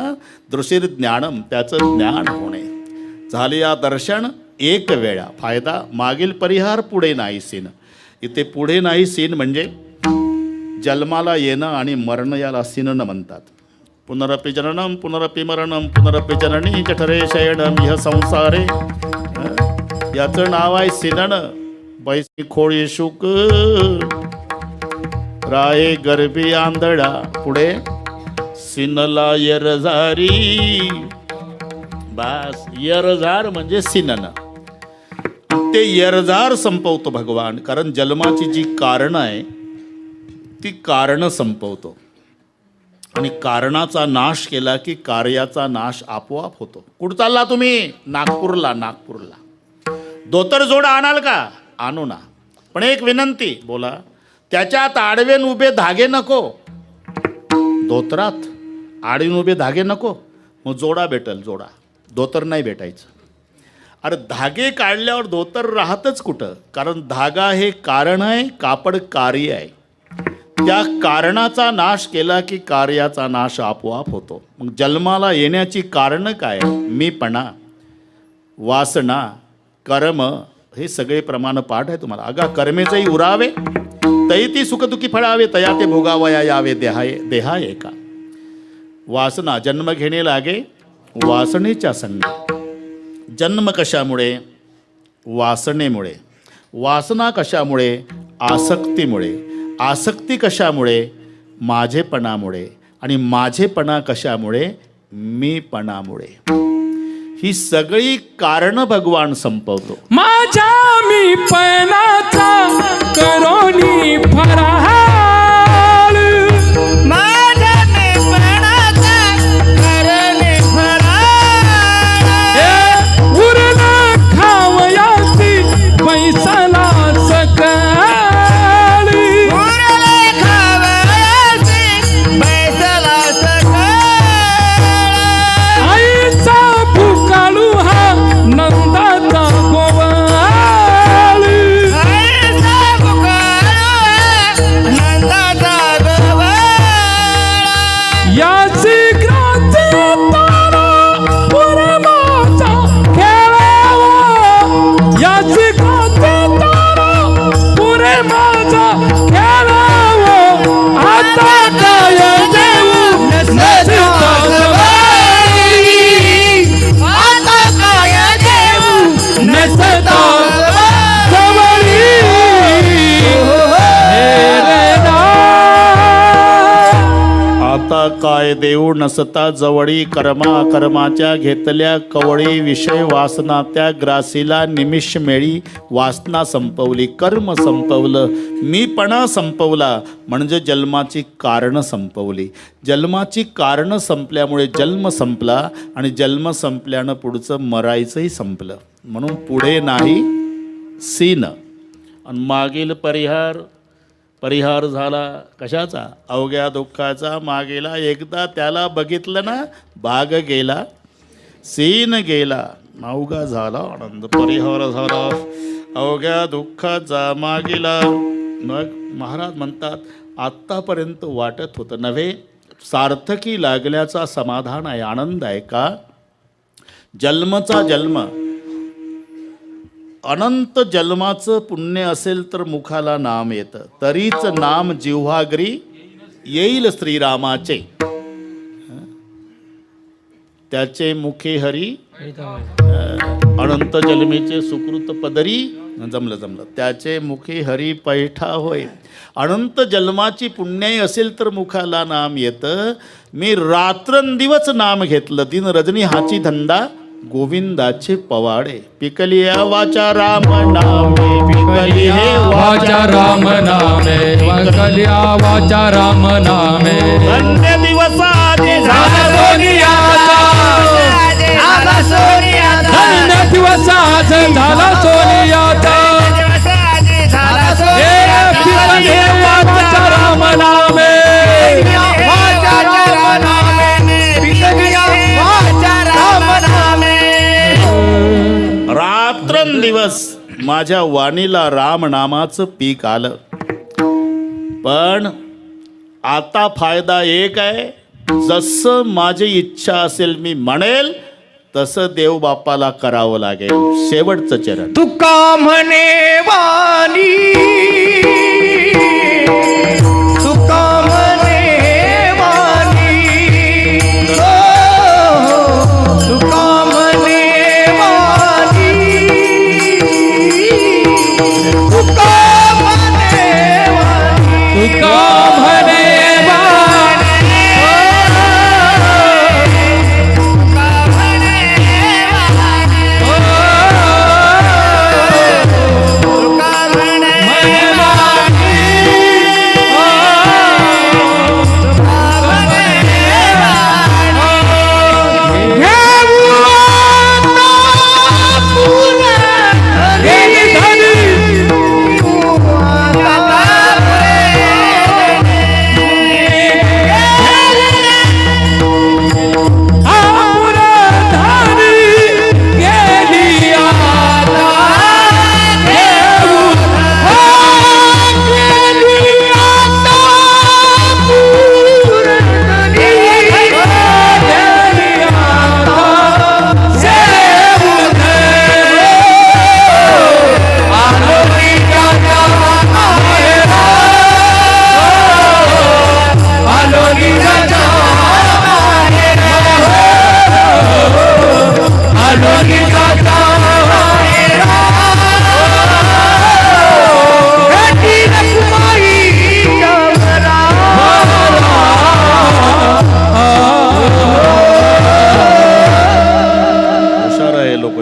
दृष्टीर ज्ञानम, त्याचं ज्ञान होणे. झाले या दर्शन एक वेळा. फायदा मागील परिहार, पुढे नाही सीन. इथे पुढे नाही सीन म्हणजे जन्माला येणं आणि मरण, याला सीनन म्हणतात. पुनरपि जननम पुनरपि मरणम पुनरपि जननी जठरे शयनम इह संसारे. याचं नाव आहे सीनन. बैसी खोळी शुक राये गरबी आंधळा. पुढे सिनला यरझारी. बस, यरझार म्हणजे सिनन. ते यरझार संपवतो भगवान. कारण जन्माची जी कारणं आहे ती कारणं संपवतो. आणि कारणाचा नाश केला की कार्याचा नाश आपोआप होतो. कुठं चालला तुम्ही? नागपूरला. नागपूरला धोतर जोडा आणाल का? आणू ना, पण एक विनंती. बोला. त्याच्यात आडवेन उभे धागे नको. धोतरात आडवीन उभे धागे नको. मग जोडा भेटल, जोडा. धोतर नाही भेटायचं. अरे धागे काढल्यावर धोतर राहतच कुठं? कारण धागा हे कारण आहे, कापड कार्य आहे. त्या कारणाचा नाश केला की कार्याचा नाश आपोआप होतो. मग जन्माला येण्याची कारणं काय? मीपणा, वासना, कर्म, हे सगळे प्रमाण पाठ आहे तुम्हाला. अगा कर्मेचंही उरावे तै ती सुखदुखी फळावे, तया ते भोगावया यावे देहा एका. वासना, जन्म घेणे लागे वासनेच्या संग. जन्म कशामुळे? वासनेमुळे. वासना कशामुळे? आसक्तीमुळे. आसक्ती कशामुळे? माझेपणामुळे. आणि माझेपणा कशामुळे? मीपणामुळे. ही सगळी कारणं भगवान संपवतो. माझ्या मी पणाचा करोनी फराळ. माझ्या मेपणाचा करणे फराळ. उरला खावयाची पैसाला सकाळी. उरले खावयाची बैसला सकाळ. आईचा भुकाळू हा नंदाचा गोवाळी. आईचा बुकाळू नंदाचा गोवाळा. याची क्रांती तारा पुरे माझा खेळावा. याची क्रांती तारा पुरे माझा खेळावा. आता काय देऊ नसता जवानी. आता काय देऊ नसता जवानी. हे रे ना. आता काय देऊ नसता जवळी. कर्मा कर्माच्या घेतल्या कवळी. विषय वासना त्या ग्रासीला निमिष मेळी. वासना संपवली, कर्म संपवलं, मीपणा संपवला, म्हणजे जन्माची कारणं संपवली. जन्माची कारणं संपल्यामुळे जन्म संपला. आणि जन्म संपल्यानं पुढचं मरायचंही संपलं. म्हणून पुढे नाही सीन. आणि मागील परिहार झाला कशाचा? अवघ्या दुःखाचा. मागेला एकदा त्याला बघितलं ना, भाग गेला, सीन गेला, अवघा झाला आनंद. परिहार झाला अवघ्या दुःखाचा. मागेला मग महाराज म्हणतात आत्तापर्यंत वाटत होतं नव्हे, सार्थकी लागल्याचा समाधान आहे, आनंद आहे का? जन्मचा जन्म, अनंत जन्माचं पुण्य असेल तर मुखाला नाम येतं, तरीच नाम जिव्हागरी येईल श्रीरामाचे. त्याचे मुखे हरी अनंत जन्मेचे सुकृत पदरी. जमलं त्याचे मुखे हरी पैठा होय. अनंत जन्माची पुण्याई असेल तर मुखाला नाम येतं. मी रात्रंदिवस नाम घेतलं, दिन रजनी हाची धंदा गोविंदाचे पवाडे. पिकली वाचा राम नामे, पिकली हे वाचा राम नामे, कलिया वाचा राम नामे. धन्य दिवसाची झाला सोनियाचा, झाला सोनियाचा, धन्य दिवस आज झाला सोनियाचा. झाला हे पिकली वाचा राम नामे. रात्रंदिवस माझ्या वाणीला राम नामाचं पीक आलं. पण आता फायदा एक आहे, जसं माझी इच्छा असेल मी म्हणेल तसं देव बाप्पाला करावं लागेल. शेवटचं चरण. तुका म्हणे वाणी, तुका म्हणे वाणी, तुका म्हणे वाणी, तुका म्हणे वाणी, तुका म्हणे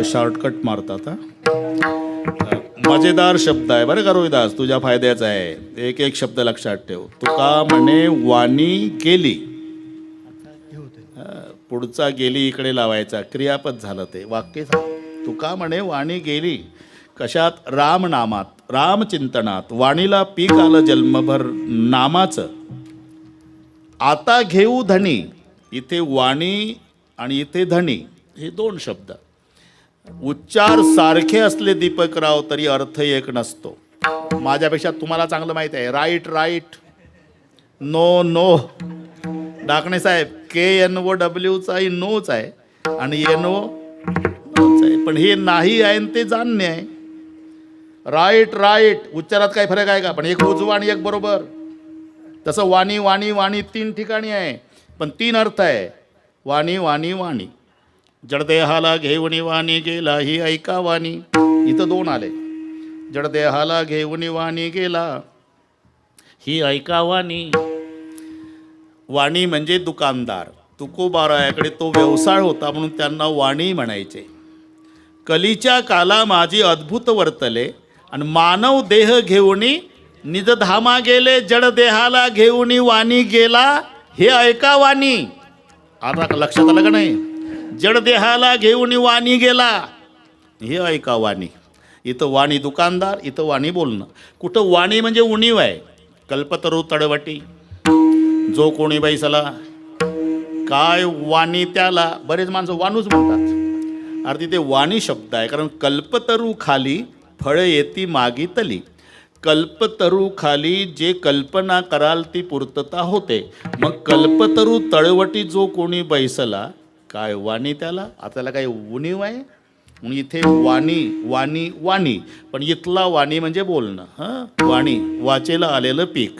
शॉर्टकट मारतात. मजेदार शब्द आहे बरं का रोहिदास, तुझ्या फायद्याचा आहे. एक एक शब्द लक्षात ठेव. तुका म्हणे वाणी गेली, पुढचा गेली इकडे लावायचा, क्रियापद झालं ते वाक्य. तुका म्हणे वाणी गेली कशात? राम नामात, रामचिंतनात. वाणीला पीक आलं जन्मभर नामाचं. आता घेऊ धनी, इथे वाणी आणि इथे धनी हे दोन शब्द. उच्चार सारखे असले दीपकराव तरी अर्थ एक नसतो. माझ्यापेक्षा तुम्हाला चांगलं माहीत आहे. Right right, no no. Dakne साहेब KNOWचाही नोच आहे आणि NO नोच आहे, पण हे नाही आहे आणि ते जाणणे आहे. राईट राईट उच्चारात काही फरक आहे का? पण एक उजवा आणि एक बरोबर. तसं वाणी वाणी वाणी तीन ठिकाणी आहे पण तीन अर्थ आहे. वाणी वाणी वाणी. जडदेहाला घेऊन वाणी गेला ही ऐका वाणी. इथं दोन आले. जडदेहाला घेऊन वाणी गेला ही ऐका वाणी. वाणी म्हणजे दुकानदार. तुकोबारायाकडे तो व्यवसाय होता म्हणून त्यांना वाणी म्हणायचे. कलीच्या काला माझी अद्भुत वर्तले आणि मानव देह घेऊनी निजधामा गेले. जडदेहाला घेऊन वाणी गेला हे ऐका वाणी. आता लक्षात आलं का नाही? जडदेहाला घेऊन वाणी गेला हे ऐका वाणी. इथं वाणी दुकानदार, इथं वाणी बोलणं. कुठं वाणी म्हणजे उणीव आहे. कल्पतरू तडवटी, जो कोणी बैसला काय वाणी त्याला. बरेच माणसं वाणूच म्हणतात. अर्थी ते वाणी शब्द आहे, कारण कल्पतरू खाली फळं येती मागीतली. कल्पतरू खाली जे कल्पना कराल ती पूर्तता होते. मग कल्पतरू तळवटी जो कोणी बैसला काय वाणी त्याला, आपल्याला काही उणीव आहे. मग इथे वाणी वाणी वाणी, पण इथला वाणी म्हणजे बोलणं. हां, वाणी वाचेला आलेलं पीक.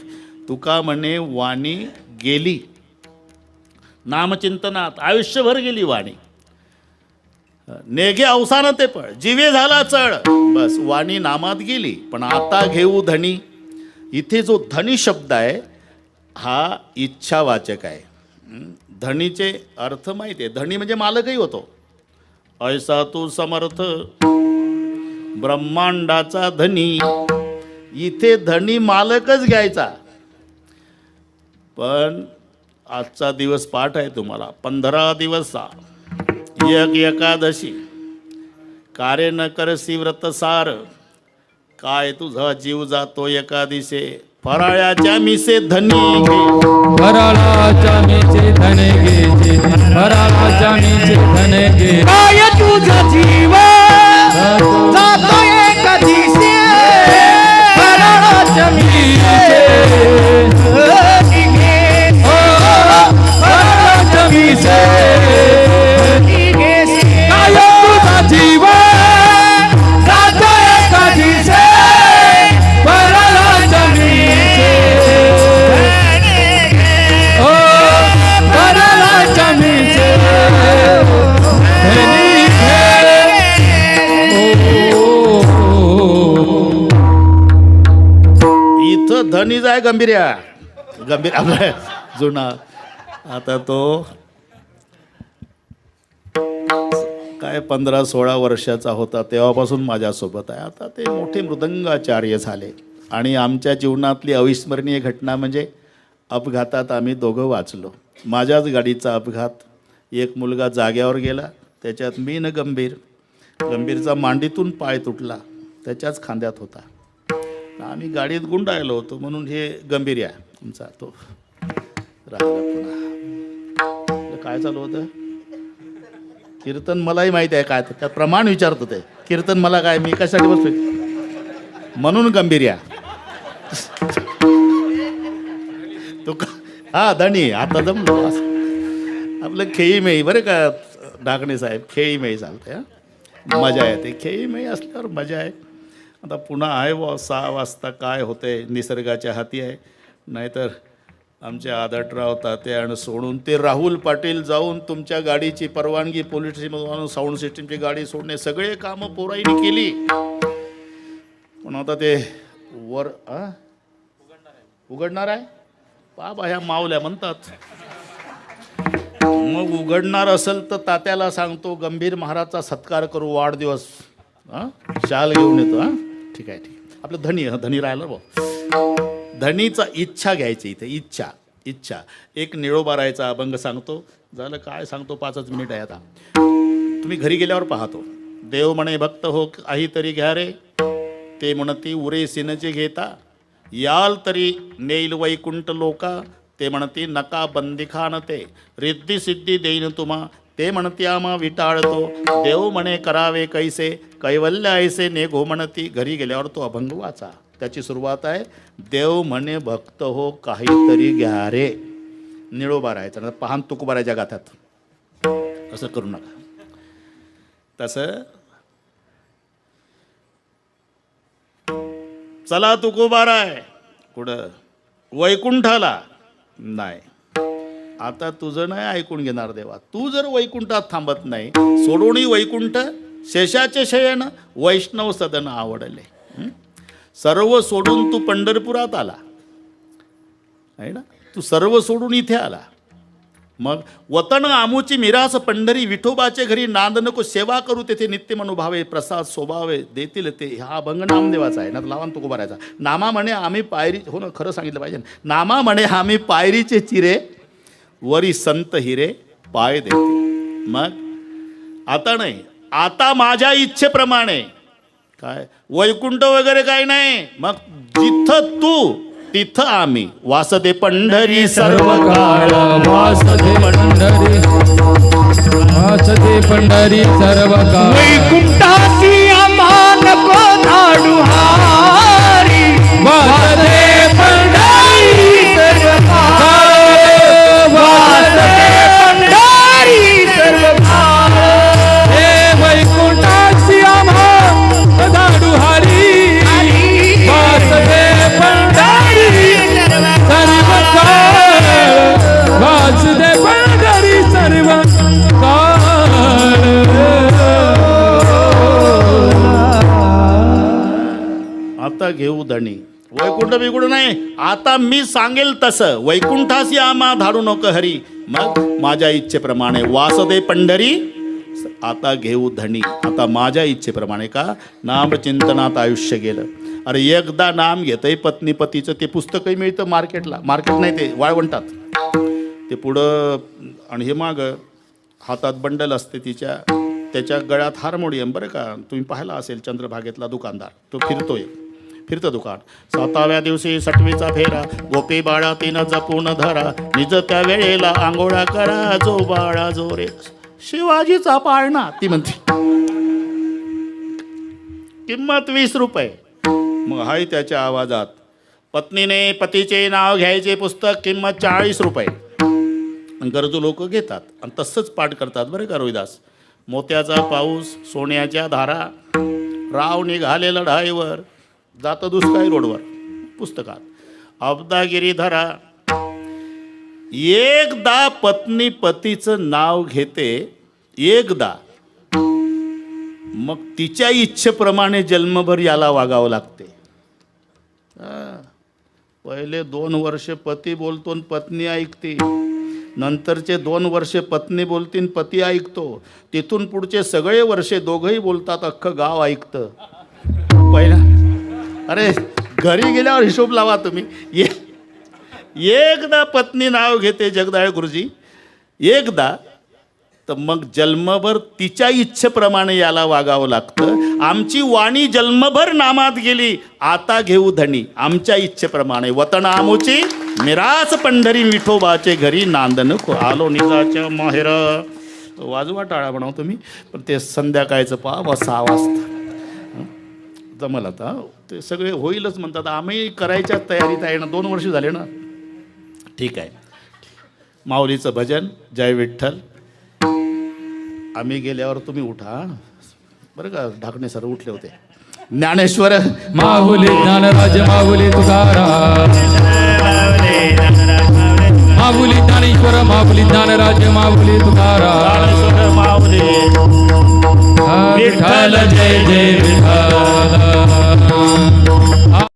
तुका म्हणे वाणी गेली नामचिंतनात, आयुष्यभर गेली वाणी. नेघे अवसान ते पळ, जीवे झाला चळ. बस वाणी नामात गेली. पण आता घेऊ धनी. इथे जो धनी शब्द आहे हा इच्छावाचक आहे. धनीचे अर्थ माहिती आहे. धनी म्हणजे मालकही होतो. ऐसा तू समर्थ ब्रह्मांडाचा धनी. इथे धनी मालकच घ्यायचा. पण आजचा दिवस पाठ आहे तुम्हाला. 15 दिवस एक एकादशी कार्य न करसी व्रत सार. काय तुझा जीव जातो एकादिशे. फराळ्याच्या मिसे धनी घे. फराळाच्या मीचे धने घे, फराळाच्या मीचे धने घे. काय तुझा जीव जातो एका दिवशी. फराळाच्या मीचे धनी घे. फराळाच्या मीचे धनी घे. काय तुझा जीव जातो एका दिवशी. फराळाच्या मीचे फराळाच्या मीचे धनी घे. इथं धनीच आहे गंभीर्या. गंभीर आपला जुना. आता तो काय 15-16 वर्षाचा होता तेव्हापासून माझ्यासोबत आहे. आता ते मोठे मृदंगाचार्य झाले. आणि आमच्या जीवनातली अविस्मरणीय घटना म्हणजे अपघातात आम्ही दोघं वाचलो. माझ्याच गाडीचा अपघात. एक मुलगा जाग्यावर गेला, त्याच्यात मी न गंभीर. गंभीरचा मांडीतून पाय तुटला, त्याच्याच खांद्यात होता. आम्ही गाडीत गुंडाळलो होतो म्हणून हे गंभीर आहे आमचा. तो राहिला पुन्हा. काय चालू होतं कीर्तन? मलाही माहिती आहे काय त्यात प्रमाण विचारत होते. कीर्तन मला काय, मी कशासाठी बसतो म्हणून गंभीर या. तो हा धनी. आता जमलो आपलं खेळीमेळी बरं का डाकणे साहेब. खेळीमेळी चालते. हां, मजा येते. खेळीमेळी असल्यावर मजा आहे. आता पुन्हा आहे 6 वाजता काय होते निसर्गाच्या हाती आहे. नाहीतर आमचे आदटराव तात्यानं सोडून ते राहुल पाटील जाऊन तुमच्या गाडीची परवानगी पोलीस स्टेशनमधून साऊंड सिस्टीमची गाडी सोडणे सगळे कामं पोराईने केली. पण आता ते वर उघडणार आहे. बाबा ह्या मावल्या म्हणतात. मग उघडणार असेल तर तात्याला सांगतो गंभीर महाराजचा सत्कार करू, वाढदिवस. हां, शाल घेऊन येतो. हां, ठीक आहे ठीक आहे. आपलं धनी धनी राहिलं भाऊ. धनीचा इच्छा घ्यायची इथे. इच्छा इच्छा. एक निळोबा राहायचा अभंग सांगतो. झालं काय सांगतो, 5च मिनिट आहे आता. तुम्ही घरी गेल्यावर पाहतो. देव म्हणे भक्त हो काहीतरी घ्या रे. ते म्हणती उरे सिनचे घेता. याल तरी नेईल वैकुंठ लोका. ते म्हणती नका बंदिखान ते. रिद्धी सिद्धी देईन तुम्हा. ते म्हणती आम्हा विटाळतो. देव म्हणे करावे कैसे. कैवल्य ऐसे नेघो म्हणती. घरी गेल्यावर तो अभंग वाचा. त्याची सुरुवात आहे देव म्हणे भक्त हो काहीतरी घ्या रे. निळोबा राहायचा ना पाहन तुकोबाराच्या गाथ्यात. असं करू नका. तसं चला तुकोबाराय कुठं वैकुंठाला नाही. आता तुझं नाही ऐकून घेणार देवा. तू जर वैकुंठात थांबत नाही. सोडोणी वैकुंठ शेषाचे शयन वैष्णव सदन आवडले. सर्व सोडून तू पंढरपुरात आला आहे ना. तू सर्व सोडून इथे आला. मग वतन आमुची मिरास पंढरी. विठोबाचे घरी नांद नको सेवा करू. तेथे नित्य मनोभावे प्रसाद स्वभावे देतील ते. हा अभंग नामदेवाचा आहे ना. लावून तुको भरायचा. नामा म्हणे आम्ही पायरी. हो ना, खरं सांगितलं पाहिजे. नामा म्हणे आम्ही पायरीचे चिरे. वरी संत हिरे पाय देते. मग आता नाही. आता माझ्या इच्छेप्रमाणे काय वैकुंठ वगैरे काय नाही. मग जिथं तू तिथं आम्ही. वासदे पंढरी सर्व काळ वासदे पंढरी. वासदे पंढरी सर्व काळ. वैकुंठाची आम्हा नको धाडू हारी. वासदे पंढरी सर्व काळ वासदे पंढरी सर्व काळ हे वैकुंठाची आम्हा धाडू हरी वासदे पंढरी सर्व काळ वासदे पंढरी सर्व आता घेऊ धणी वैकुंठ बिकुंठ नाही, आता मी सांगेल तसं वैकुंठासी आम्हा धाडू नको हरी, मग माझ्या इच्छेप्रमाणे वासदे पंढरी आता घेऊ धणी. आता माझ्या इच्छेप्रमाणे का नामचिंतनात आयुष्य गेलं. अरे एकदा नाम घेतंय पत्नी पतीचं ते पुस्तकही मिळतं मार्केटला, मार्केट नाही ते वाळवंटात, ते पुढं आणि हे मागं हातात बंडल असते तिच्या, त्याच्या गळ्यात हार्मोनियम. बरं का तुम्ही पाहिला असेल चंद्रभागेतला दुकानदार, तो फिरतोय, फिरतं दुकान. 7व्या दिवशी 6वीचा फेरा, गोपी बाळा तिनं जपून धरा, निज त्या वेळेला आंघोळा करा, जो बाळा जो रे शिवाजीचा पाळणा. ती म्हणते किंमत 20 रुपये. मग हाय त्याच्या आवाजात पत्नीने पतीचे नाव घ्यायचे पुस्तक किंमत 40 रुपये. गरजू लोक घेतात आणि तसंच पाठ करतात. बरं का रोहिदास, मोत्याचा पाऊस सोन्याच्या धारा, राव निघालेलं ढाईवर, जातं दुष्काळी रोडवर पुस्तकात. अब्दागिरी धरा. एकदा पत्नी पतीचं नाव घेते, एकदा, मग तिच्या इच्छेप्रमाणे जन्मभर याला वागावं लागते. पहिले 2 वर्ष पती बोलतो आणि पत्नी ऐकते, नंतरचे 2 वर्ष पत्नी बोलते आणि पती ऐकतो, तिथून पुढचे सगळे वर्षे दोघंही बोलतात, अख्खं गाव ऐकतं. पहिला अरे घरी गेल्यावर हिशोब लावा तुम्ही. एकदा पत्नी नाव घेते जगदाळे गुरुजी, एकदा, तर मग जन्मभर तिच्या इच्छेप्रमाणे याला वागावं लागतं. आमची वाणी जन्मभर नामात गेली, आता घेऊ धणी आमच्या इच्छेप्रमाणे. वतन आमुची मिरास पंढरी, विठोबाचे घरी नांद नको, आलो निजाच्या माहेर. वाजवा टाळा म्हणाव तुम्ही, पण ते संध्याकाळचं पहा 6 वाजता जमल. आता ते सगळे होईलच म्हणतात, आम्ही करायच्या तयारीत आहे ना, 2 वर्ष झाले ना. ठीक आहे, माऊलीचं भजन जय विठ्ठल. आम्ही गेल्यावर तुम्ही उठा बरं का. ढाकणे सर उठले होते. ज्ञानेश्वर माऊली ज्ञानराज माऊली तुकाराम, माऊली ज्ञानेश्वर माऊली ज्ञानराज माऊली तुकाराम. माऊली विठ्ठल जय जय विठ्ठल.